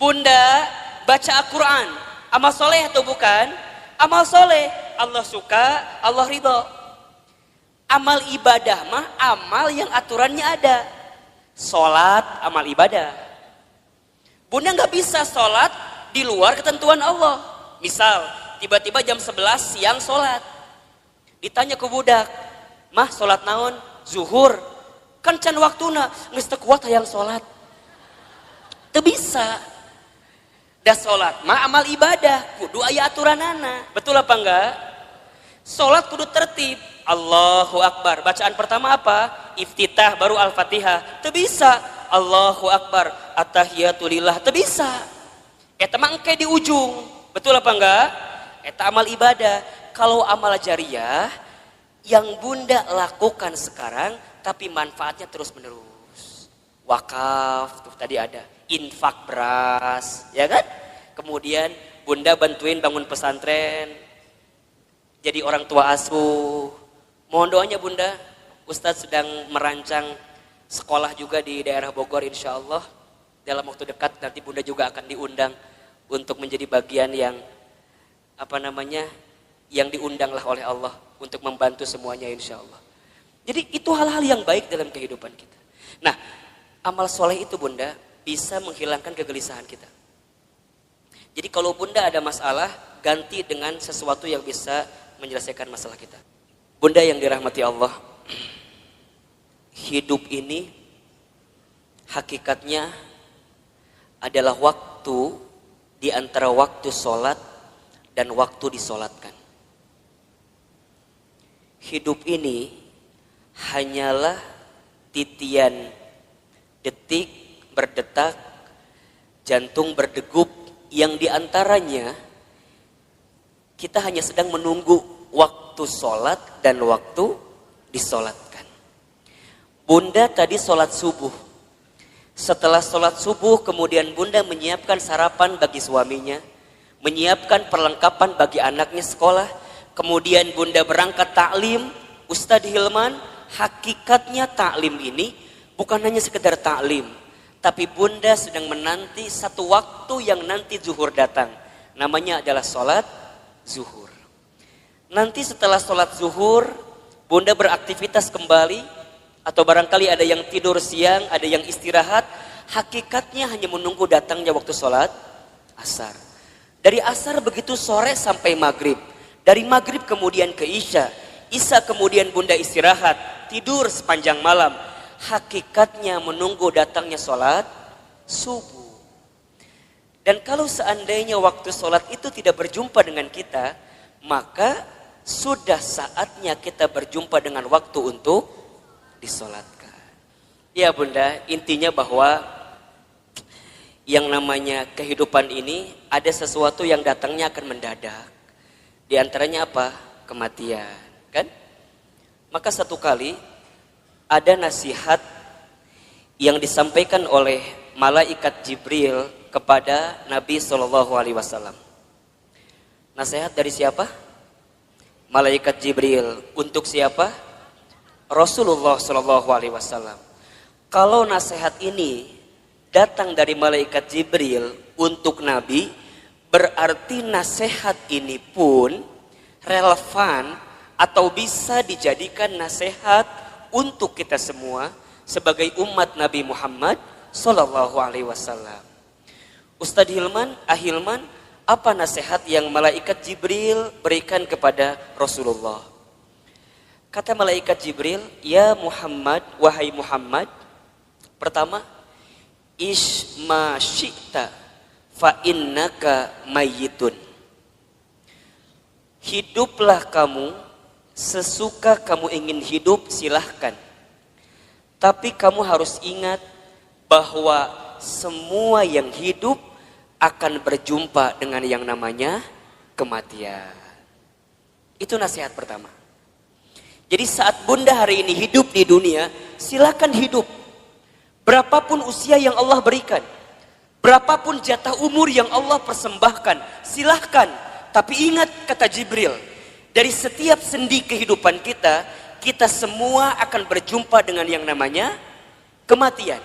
Bunda baca Al-Quran, amal soleh atau bukan? Amal soleh. Allah suka, Allah ridho. Amal ibadah mah amal yang aturannya ada. Sholat amal ibadah. Bunda nggak bisa sholat di luar ketentuan Allah. Misal, tiba-tiba jam 11 siang sholat. Ditanya ke budak, mah sholat naon? Zuhur. Kan can waktuna, nges teu kuat hayang sholat. Teu bisa. Dah sholat, mah amal ibadah. Kudu aya aturanana. Betul apa enggak? Sholat kudu tertib. Allahu Akbar. Bacaan pertama apa? Iftitah baru Al-Fatihah. Teu bisa. Allahu Akbar. At-tahiyatu lillah. Teu bisa. Eta mah engke di ujung. Betul apa enggak? Eta amal ibadah. Kalau amal jariah yang bunda lakukan sekarang tapi manfaatnya terus menerus. Wakaf tuh tadi ada. Infak beras, ya kan? Kemudian bunda bantuin bangun pesantren. Jadi orang tua asuh. Mohon doanya bunda. Ustadz sedang merancang sekolah juga di daerah Bogor insya Allah. Dalam waktu dekat nanti bunda juga akan diundang untuk menjadi bagian yang yang diundanglah oleh Allah untuk membantu semuanya insya Allah. Jadi itu hal-hal yang baik dalam kehidupan kita. Nah, amal soleh itu bunda bisa menghilangkan kegelisahan kita. Jadi kalau bunda ada masalah, ganti dengan sesuatu yang bisa menyelesaikan masalah kita. Bunda yang dirahmati Allah, hidup ini hakikatnya adalah waktu di antara waktu sholat dan waktu disolatkan. Hidup ini hanyalah titian detik berdetak, jantung berdegup yang diantaranya kita hanya sedang menunggu waktu sholat dan waktu disolatkan. Bunda tadi sholat subuh. Setelah sholat subuh kemudian bunda menyiapkan sarapan bagi suaminya, menyiapkan perlengkapan bagi anaknya sekolah, kemudian bunda berangkat taklim. Ustadz Hilman, hakikatnya taklim ini bukan hanya sekedar taklim, tapi bunda sedang menanti satu waktu yang nanti zuhur datang. Namanya adalah sholat zuhur. Nanti setelah sholat zuhur, bunda beraktivitas kembali. Atau barangkali ada yang tidur siang, ada yang istirahat. Hakikatnya hanya menunggu datangnya waktu sholat asar. Dari asar begitu sore sampai maghrib. Dari maghrib kemudian ke isya. Isya kemudian bunda istirahat, tidur sepanjang malam. Hakikatnya menunggu datangnya sholat subuh. Dan kalau seandainya waktu sholat itu tidak berjumpa dengan kita, maka sudah saatnya kita berjumpa dengan waktu untuk disolatkan. Ya bunda, intinya bahwa yang namanya kehidupan ini ada sesuatu yang datangnya akan mendadak. Di antaranya apa? Kematian, kan? Maka satu kali ada nasihat yang disampaikan oleh malaikat Jibril kepada Nabi SAW. Nasihat dari siapa? Malaikat Jibril. Untuk siapa? Rasulullah SAW. Kalau nasihat ini datang dari malaikat Jibril untuk Nabi, berarti nasihat ini pun relevan atau bisa dijadikan nasihat untuk kita semua sebagai umat Nabi Muhammad SAW. Ustadz Hilman, Ahilman, apa nasihat yang malaikat Jibril berikan kepada Rasulullah? Kata malaikat Jibril, ya Muhammad, wahai Muhammad, pertama, isma syi'ta fa innaka mayyitun. Hiduplah kamu sesuka kamu ingin hidup, silahkan. Tapi kamu harus ingat bahwa semua yang hidup akan berjumpa dengan yang namanya kematian. Itu nasihat pertama. Jadi saat bunda hari ini hidup di dunia, silakan hidup. Berapapun usia yang Allah berikan, berapapun jatah umur yang Allah persembahkan, silahkan. Tapi ingat kata Jibril, dari setiap sendi kehidupan kita, kita semua akan berjumpa dengan yang namanya kematian.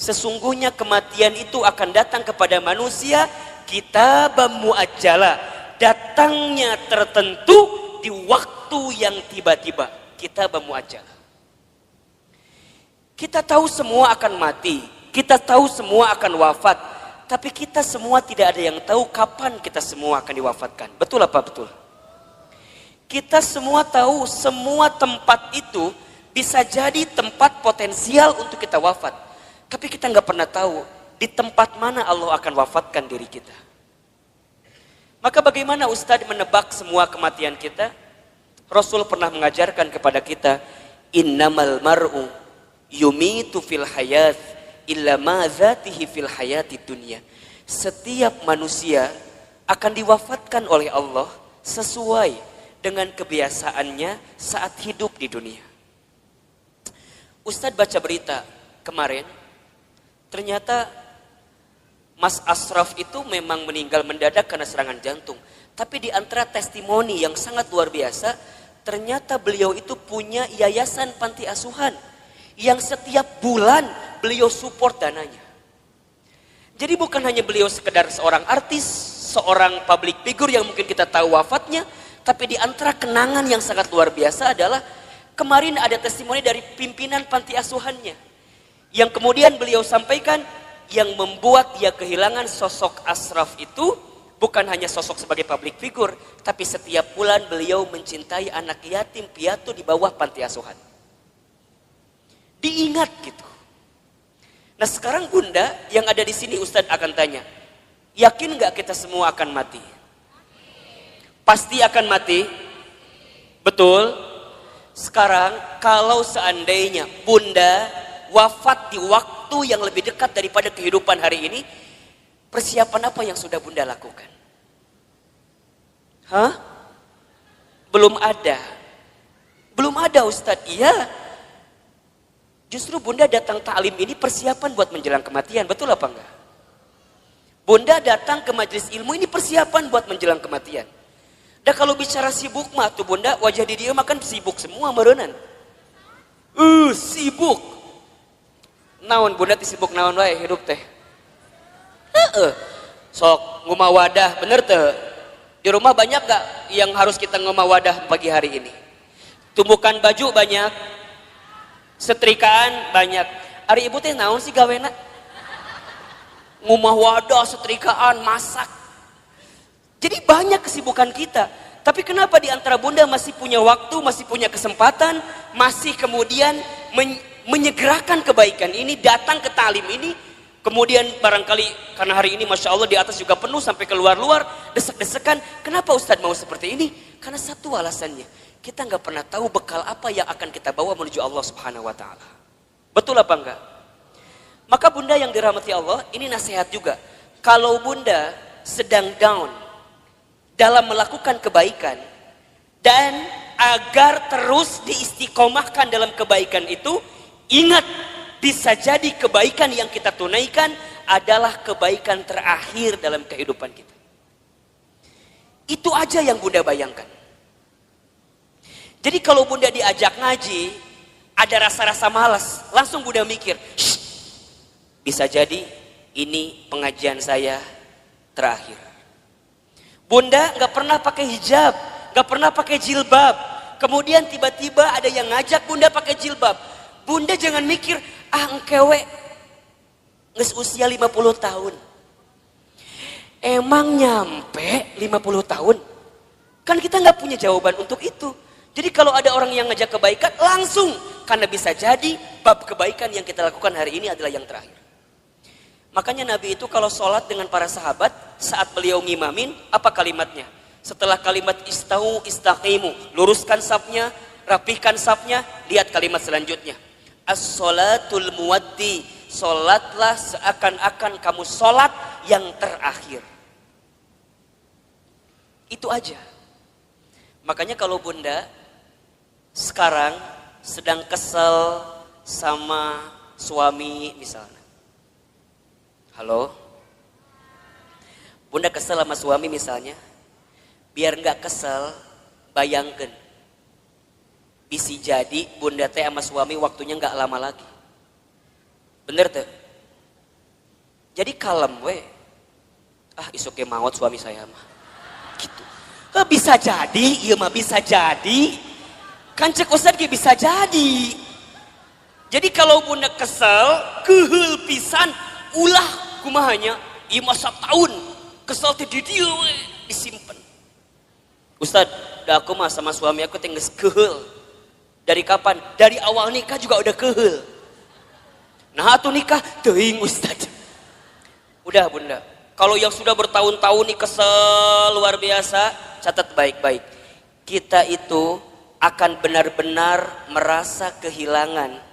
Sesungguhnya kematian itu akan datang kepada manusia, kitaban muajjala, datangnya tertentu di waktu yang tiba-tiba. Kitaban muajjala. Kita tahu semua akan mati, kita tahu semua akan wafat, tapi kita semua tidak ada yang tahu kapan kita semua akan diwafatkan. Betul apa betul? Kita semua tahu semua tempat itu bisa jadi tempat potensial untuk kita wafat. Tapi kita nggak pernah tahu di tempat mana Allah akan wafatkan diri kita. Maka bagaimana Ustadz menebak semua kematian kita? Rasul pernah mengajarkan kepada kita, innamal mar'u yumitu fil hayat illa ma zatihi fil hayati dunya. Setiap manusia akan diwafatkan oleh Allah sesuai dengan kebiasaannya saat hidup di dunia. Ustadz baca berita kemarin, ternyata Mas Ashraf itu memang meninggal mendadak karena serangan jantung. Tapi di antara testimoni yang sangat luar biasa, ternyata beliau itu punya yayasan panti asuhan yang setiap bulan beliau support dananya. Jadi bukan hanya beliau sekedar seorang artis, seorang public figure yang mungkin kita tahu wafatnya, tapi di antara kenangan yang sangat luar biasa adalah kemarin ada testimoni dari pimpinan panti asuhannya yang kemudian beliau sampaikan yang membuat dia kehilangan sosok Ashraf itu bukan hanya sosok sebagai public figure, tapi setiap bulan beliau mencintai anak yatim piatu di bawah panti asuhan. Diingat gitu. Nah sekarang Bunda yang ada di sini Ustadz akan tanya, yakin nggak kita semua akan mati? Pasti akan mati? Betul? Sekarang kalau seandainya Bunda wafat di waktu yang lebih dekat daripada kehidupan hari ini, persiapan apa yang sudah Bunda lakukan? Hah? Belum ada. Belum ada Ustadz. Iya. Justru Bunda datang ta'lim ini persiapan buat menjelang kematian. Betul apa enggak? Bunda datang ke majelis ilmu ini persiapan buat menjelang kematian. Dan kalau bicara sibuk mah tuh Bunda, wajah di dia makan sibuk semua merenan. Sibuk. Naon Bunda ti sibuk naon wae hidup teh. Sok ngumah wadah bener teh. Di rumah banyak gak yang harus kita ngumah wadah pagi hari ini? Tumbukan baju banyak, setrikaan banyak. Ari ibu teh naon sih gawena? Ngumah wadah, setrikaan, masak. Jadi banyak kesibukan kita. Tapi kenapa di antara Bunda masih punya waktu, masih punya kesempatan, masih kemudian menyegerakan kebaikan ini, datang ke talim ini, kemudian barangkali karena hari ini Masya Allah di atas juga penuh sampai keluar-luar, desek-desekan. Kenapa Ustadz mau seperti ini? Karena satu alasannya, kita nggak pernah tahu bekal apa yang akan kita bawa menuju Allah Subhanahu Wa Taala. Betul apa enggak? Maka Bunda yang dirahmati Allah, ini nasihat juga. Kalau Bunda sedang down dalam melakukan kebaikan dan agar terus diistiqomahkan dalam kebaikan itu, ingat bisa jadi kebaikan yang kita tunaikan adalah kebaikan terakhir dalam kehidupan kita. Itu aja yang Bunda bayangkan. Jadi kalau Bunda diajak ngaji, ada rasa-rasa malas, langsung Bunda mikir, bisa jadi ini pengajian saya terakhir. Bunda nggak pernah pakai hijab, nggak pernah pakai jilbab. Kemudian tiba-tiba ada yang ngajak Bunda pakai jilbab. Bunda jangan mikir, engkewe nges usia 50 tahun. Emang nyampe 50 tahun? Kan kita nggak punya jawaban untuk itu. Jadi kalau ada orang yang ngajak kebaikan, langsung. Karena bisa jadi bab kebaikan yang kita lakukan hari ini adalah yang terakhir. Makanya Nabi itu kalau sholat dengan para sahabat, saat beliau ngimamin, apa kalimatnya? Setelah kalimat istau istaqimu, luruskan safnya, rapihkan safnya, lihat kalimat selanjutnya. As-sholatul muwaddi, sholatlah seakan-akan kamu sholat yang terakhir. Itu aja. Makanya kalau Bunda sekarang sedang kesel sama suami misalnya. Halo? Bunda kesel sama suami misalnya. Biar nggak kesel, bayangkan. Bisa jadi Bunda teh sama suami waktunya nggak lama lagi. Bener tuh? Jadi kalem we. Isuke maut suami saya mah. Gitu. Bisa jadi, iya mah bisa jadi. Kan cek Ustadz bisa jadi. Jadi kalau bunda kesel, keheul pisan, ulah kumahanya, ieu masa tahun kesel teh di dieu we disimpen. Ustad, da aku mah sama suami aku teh geus keheul. Dari kapan? Dari awal nikah juga udah keheul. Nah atuh nikah teuing Ustad. Udah bunda, kalau yang sudah bertahun-tahun nih kesel luar biasa, catat baik-baik. Kita itu akan benar-benar merasa kehilangan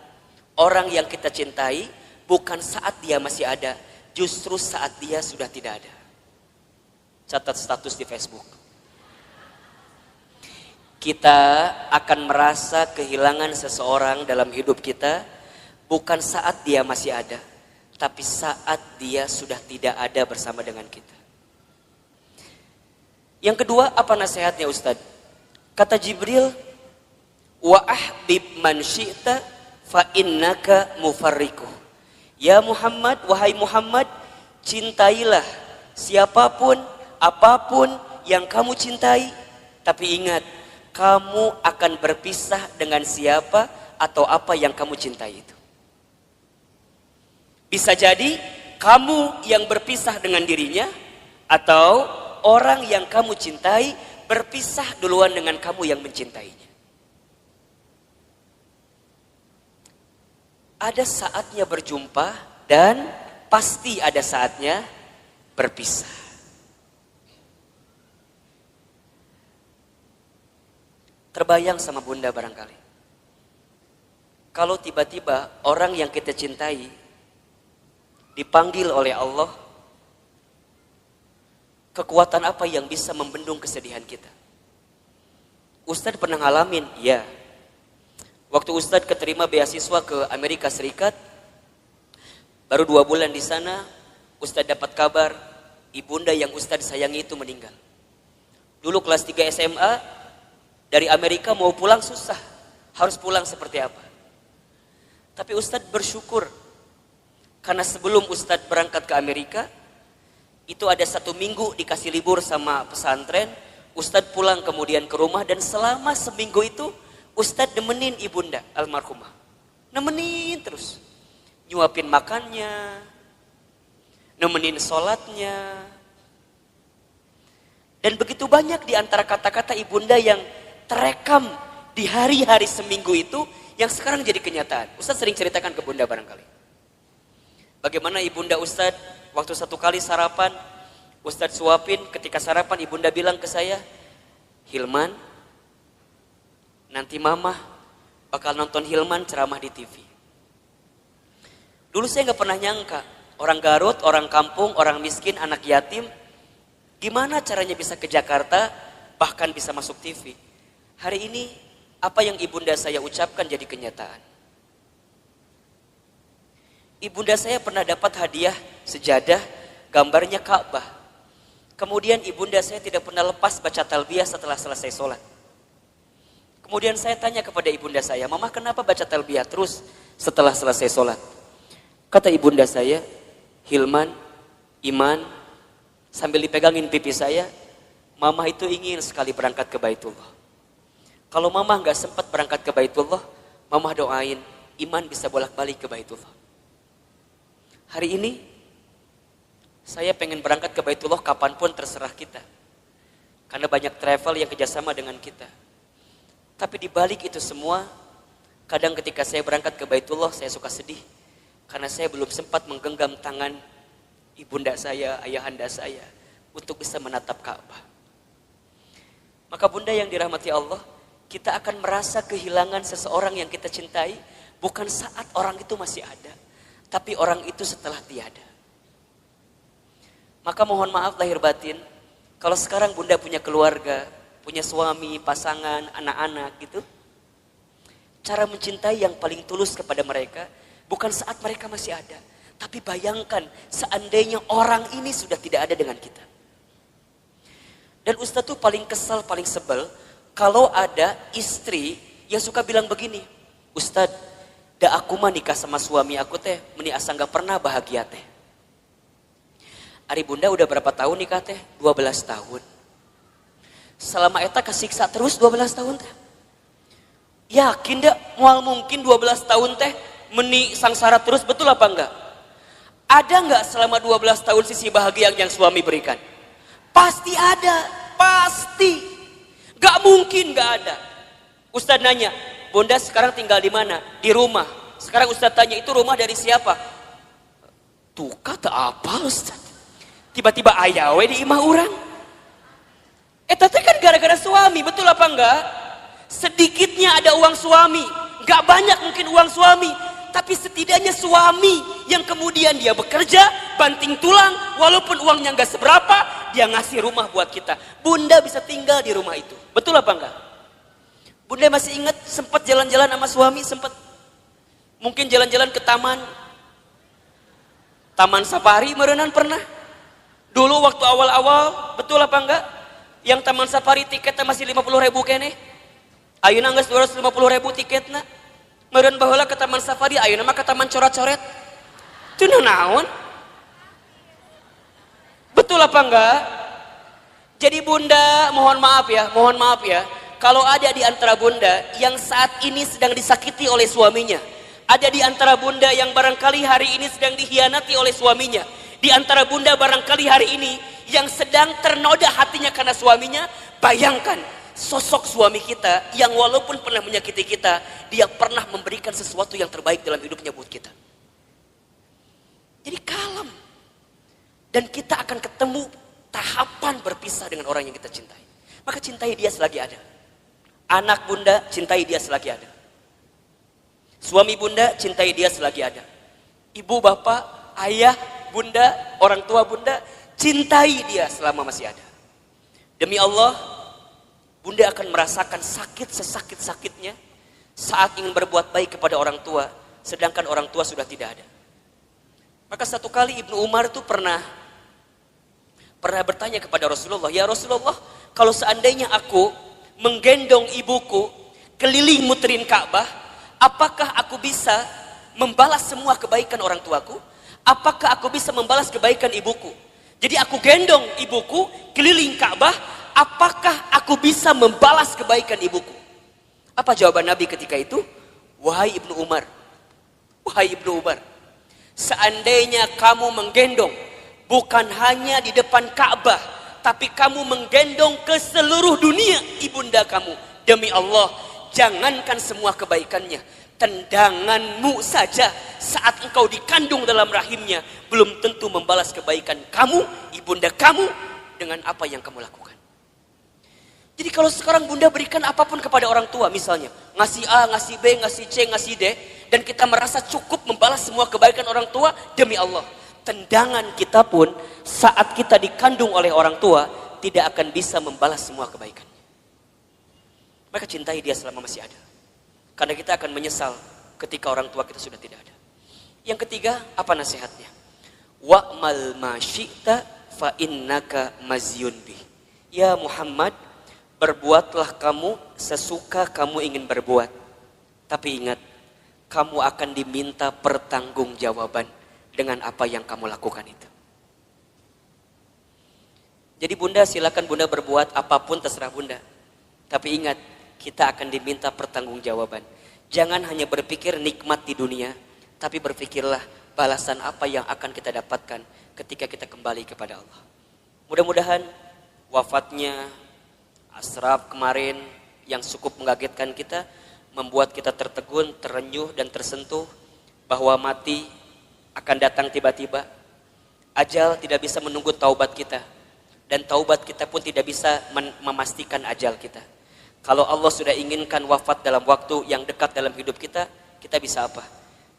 orang yang kita cintai bukan saat dia masih ada, justru saat dia sudah tidak ada. Catat status di Facebook. Kita akan merasa kehilangan seseorang dalam hidup kita bukan saat dia masih ada, tapi saat dia sudah tidak ada bersama dengan kita. Yang kedua, apa nasihatnya Ustadz? Kata Jibril, wa ahbib man syi'ta fa innaka mufarriquh. Ya Muhammad, wahai Muhammad, cintailah siapapun, apapun yang kamu cintai, tapi ingat, kamu akan berpisah dengan siapa atau apa yang kamu cintai itu. Bisa jadi kamu yang berpisah dengan dirinya, atau orang yang kamu cintai berpisah duluan dengan kamu yang mencintainya. Ada saatnya berjumpa dan pasti ada saatnya berpisah. Terbayang sama bunda barangkali. Kalau tiba-tiba orang yang kita cintai dipanggil oleh Allah, kekuatan apa yang bisa membendung kesedihan kita? Ustadz pernah ngalamin, ya. Waktu Ustadz keterima beasiswa ke Amerika Serikat, baru 2 bulan di sana, Ustadz dapat kabar ibunda yang Ustadz sayangi itu meninggal. Dulu kelas 3 SMA, dari Amerika mau pulang susah, harus pulang seperti apa. Tapi Ustadz bersyukur, karena sebelum Ustadz berangkat ke Amerika, itu ada 1 minggu dikasih libur sama pesantren, Ustadz pulang kemudian ke rumah, dan selama seminggu itu Ustadz nemenin ibunda almarhumah. Nemenin terus. Nyuapin makannya, nemenin sholatnya. Dan begitu banyak di antara kata-kata ibunda yang terekam di hari-hari seminggu itu, yang sekarang jadi kenyataan. Ustadz sering ceritakan ke bunda barangkali. Bagaimana ibunda Ustadz waktu 1 kali sarapan, Ustadz suapin, ketika sarapan ibunda bilang ke saya, Hilman, nanti mama bakal nonton Hilman ceramah di TV. Dulu saya gak pernah nyangka, orang Garut, orang kampung, orang miskin, anak yatim, gimana caranya bisa ke Jakarta, bahkan bisa masuk TV. Hari ini, apa yang ibunda saya ucapkan jadi kenyataan. Ibunda saya pernah dapat hadiah sejadah, gambarnya Ka'bah. Kemudian ibunda saya tidak pernah lepas baca talbiyah setelah selesai sholat. Kemudian saya tanya kepada ibunda saya, Mama kenapa baca talbiyah terus setelah selesai sholat? Kata ibunda saya, Hilman, Iman, sambil dipegangin pipi saya, Mama itu ingin sekali berangkat ke Baitullah. Kalau Mama nggak sempat berangkat ke Baitullah, Mama doain Iman bisa bolak-balik ke Baitullah. Hari ini, saya pengen berangkat ke Baitullah kapanpun terserah kita. Karena banyak travel yang kerjasama dengan kita. Tapi di balik itu semua, kadang ketika saya berangkat ke Baitullah, saya suka sedih. Karena saya belum sempat menggenggam tangan ibunda saya, ayahanda saya, untuk bisa menatap Ka'bah. Maka bunda yang dirahmati Allah, kita akan merasa kehilangan seseorang yang kita cintai, bukan saat orang itu masih ada, tapi orang itu setelah tiada. Maka mohon maaf lahir batin, kalau sekarang bunda punya keluarga, punya suami, pasangan, anak-anak gitu. Cara mencintai yang paling tulus kepada mereka, bukan saat mereka masih ada. Tapi bayangkan seandainya orang ini sudah tidak ada dengan kita. Dan Ustadz tuh paling kesal, paling sebel, kalau ada istri yang suka bilang begini, Ustadz, da aku mah nikah sama suami aku teh, meni asa gak pernah bahagia teh. Ari bunda udah berapa tahun nikah teh? 12 tahun. Selama eta kesiksa terus 12 tahun teh. Yakin dah mual mungkin 12 tahun teh sangsara terus, betul apa enggak? Ada enggak selama 12 tahun sisi bahagia yang suami berikan? Pasti ada, pasti. Gak mungkin gak ada. Ustadz nanya, Bunda sekarang tinggal di mana? Di rumah. Sekarang Ustadz tanya, itu rumah dari siapa? Tuh kata apa Ustadz? Tiba-tiba ayawe di imah orang. Tapi kan gara-gara suami, betul apa enggak? Sedikitnya ada uang suami, gak banyak mungkin uang suami, tapi setidaknya suami yang kemudian dia bekerja, banting tulang, walaupun uangnya gak seberapa, dia ngasih rumah buat kita. Bunda bisa tinggal di rumah itu, betul apa enggak? Bunda masih ingat sempat jalan-jalan sama suami, sempat mungkin jalan-jalan ke taman safari, merenan pernah? Dulu waktu awal-awal, betul apa enggak? Yang taman safari tiketnya masih 50.000 kene. Ayeuna geus 250.000 tiketna. Meureun baheula ke taman safari, ayeuna mah ke taman coret-coret. Teu naon? Betul apa enggak? Jadi Bunda, mohon maaf ya. Kalau ada di antara Bunda yang saat ini sedang disakiti oleh suaminya, ada di antara Bunda yang barangkali hari ini sedang dikhianati oleh suaminya, di antara Bunda barangkali hari ini yang sedang ternoda hatinya karena suaminya, bayangkan sosok suami kita yang walaupun pernah menyakiti kita, dia pernah memberikan sesuatu yang terbaik dalam hidupnya buat kita. Jadi kalem. Dan kita akan ketemu tahapan berpisah dengan orang yang kita cintai. Maka cintai dia selagi ada. Anak Bunda, cintai dia selagi ada. Suami Bunda, cintai dia selagi ada. Ibu, bapak, ayah, Bunda, orang tua Bunda, cintai dia selama masih ada. Demi Allah, Bunda akan merasakan sakit sesakit-sakitnya saat ingin berbuat baik kepada orang tua, sedangkan orang tua sudah tidak ada. Maka satu kali Ibnu Umar itu pernah bertanya kepada Rasulullah, ya Rasulullah, kalau seandainya aku menggendong ibuku keliling muterin Ka'bah, apakah aku bisa membalas semua kebaikan orang tuaku? Apakah aku bisa membalas kebaikan ibuku? Jadi aku gendong ibuku keliling Ka'bah, apakah aku bisa membalas kebaikan ibuku? Apa jawaban Nabi ketika itu? Wahai Ibnu Umar, seandainya kamu menggendong bukan hanya di depan Ka'bah, tapi kamu menggendong ke seluruh dunia ibunda kamu, demi Allah, jangankan semua kebaikannya, tendanganmu saja saat engkau dikandung dalam rahimnya belum tentu membalas kebaikan kamu, ibunda kamu dengan apa yang kamu lakukan. Jadi kalau sekarang Bunda berikan apapun kepada orang tua, misalnya ngasih A, ngasih B, ngasih C, ngasih D, dan kita merasa cukup membalas semua kebaikan orang tua, demi Allah, tendangan kita pun saat kita dikandung oleh orang tua tidak akan bisa membalas semua kebaikannya. Maka cintai dia selama masih ada, karena kita akan menyesal ketika orang tua kita sudah tidak ada. Yang ketiga, apa nasihatnya? Wa'mal ma syi'ta fa innaka mazyun bih. Ya Muhammad, berbuatlah kamu sesuka kamu ingin berbuat. Tapi ingat, kamu akan diminta pertanggungjawaban dengan apa yang kamu lakukan itu. Jadi Bunda, silakan Bunda berbuat apapun terserah Bunda. Tapi ingat, kita akan diminta pertanggungjawaban. Jangan hanya berpikir nikmat di dunia, tapi berpikirlah balasan apa yang akan kita dapatkan ketika kita kembali kepada Allah. Mudah-mudahan wafatnya Ashraf kemarin yang cukup mengagetkan kita, membuat kita tertegun, terenyuh dan tersentuh bahwa mati akan datang tiba-tiba. Ajal tidak bisa menunggu taubat kita, dan taubat kita pun tidak bisa memastikan ajal kita. Kalau Allah sudah inginkan wafat dalam waktu yang dekat dalam hidup kita, kita bisa apa?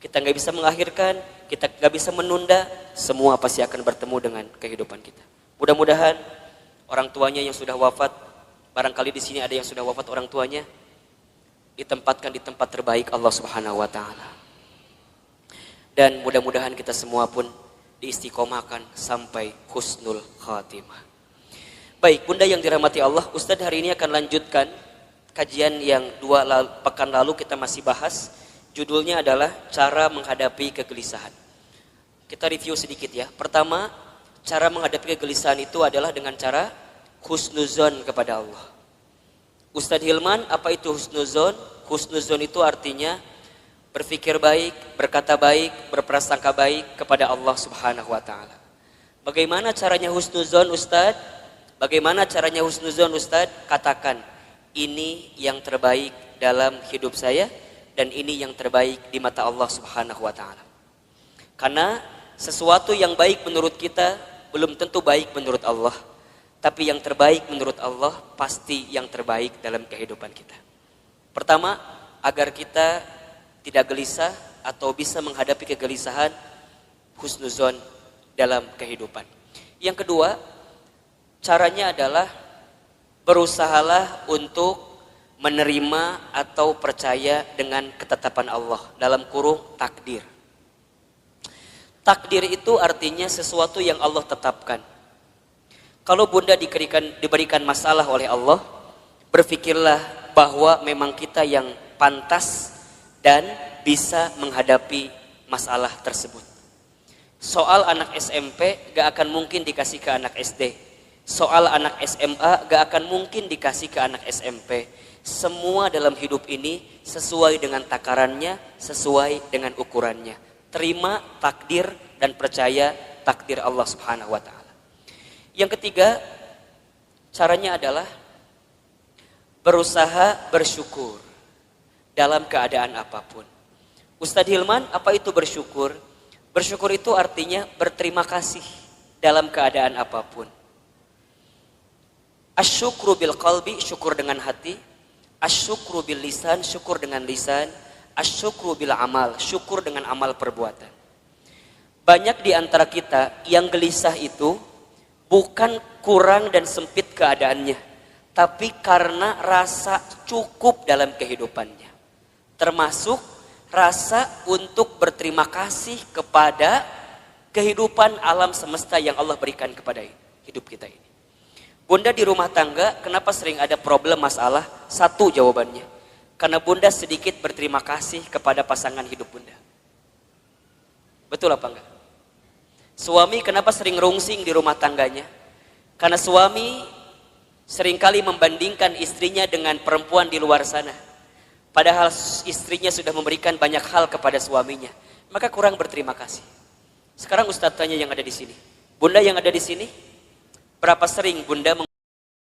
Kita nggak bisa mengakhirkan, kita nggak bisa menunda, semua pasti akan bertemu dengan kehidupan kita. Mudah-mudahan orang tuanya yang sudah wafat, barangkali di sini ada yang sudah wafat orang tuanya, ditempatkan di tempat terbaik Allah Subhanahu wa taala. Dan mudah-mudahan kita semua pun diistiqomahkan sampai husnul khatimah. Baik, Bunda yang dirahmati Allah, Ustadz hari ini akan lanjutkan kajian yang pekan lalu kita masih bahas. Judulnya adalah cara menghadapi kegelisahan. Kita review sedikit ya. Pertama, cara menghadapi kegelisahan itu adalah dengan cara husnuzon kepada Allah. Ustadz Hilman, apa itu husnuzon? Husnuzon itu artinya berpikir baik, berkata baik, berprasangka baik kepada Allah Subhanahu wa taala. Bagaimana caranya husnuzon Ustaz? Bagaimana caranya husnuzon Ustaz? Katakan, ini yang terbaik dalam hidup saya dan ini yang terbaik di mata Allah Subhanahu wa taala. Karena sesuatu yang baik menurut kita belum tentu baik menurut Allah. Tapi yang terbaik menurut Allah pasti yang terbaik dalam kehidupan kita. Pertama, agar kita tidak gelisah atau bisa menghadapi kegelisahan, husnuzon dalam kehidupan. Yang kedua, caranya adalah berusahalah untuk menerima atau percaya dengan ketetapan Allah, dalam kurung takdir. Takdir itu artinya sesuatu yang Allah tetapkan. Kalau bunda diberikan masalah oleh Allah, berpikirlah bahwa memang kita yang pantas dan bisa menghadapi masalah tersebut. Soal anak SMP gak akan mungkin dikasih ke anak SD. Soal anak SMA gak akan mungkin dikasih ke anak SMP. Semua dalam hidup ini sesuai dengan takarannya, sesuai dengan ukurannya. Terima takdir dan percaya takdir Allah Subhanahu wa taala. Yang ketiga, caranya adalah berusaha bersyukur dalam keadaan apapun. Ustadz Hilman, apa itu bersyukur? Bersyukur itu artinya berterima kasih dalam keadaan apapun. Asyukru bil qalbi, syukur dengan hati. Asyukru bil lisan, syukur dengan lisan. Asyukru bil amal, syukur dengan amal perbuatan. Banyak di antara kita yang gelisah itu bukan kurang dan sempit keadaannya, tapi karena rasa cukup dalam kehidupannya. Termasuk rasa untuk berterima kasih kepada kehidupan alam semesta yang Allah berikan kepada hidup kita ini. Bunda di rumah tangga, kenapa sering ada problem masalah? Satu jawabannya, karena bunda sedikit berterima kasih kepada pasangan hidup bunda. Betul apa enggak? Suami kenapa sering rungsing di rumah tangganya? Karena suami seringkali membandingkan istrinya dengan perempuan di luar sana. Padahal istrinya sudah memberikan banyak hal kepada suaminya. Maka kurang berterima kasih. Sekarang Ustadz tanya yang ada di sini. Bunda yang ada di sini, berapa sering bunda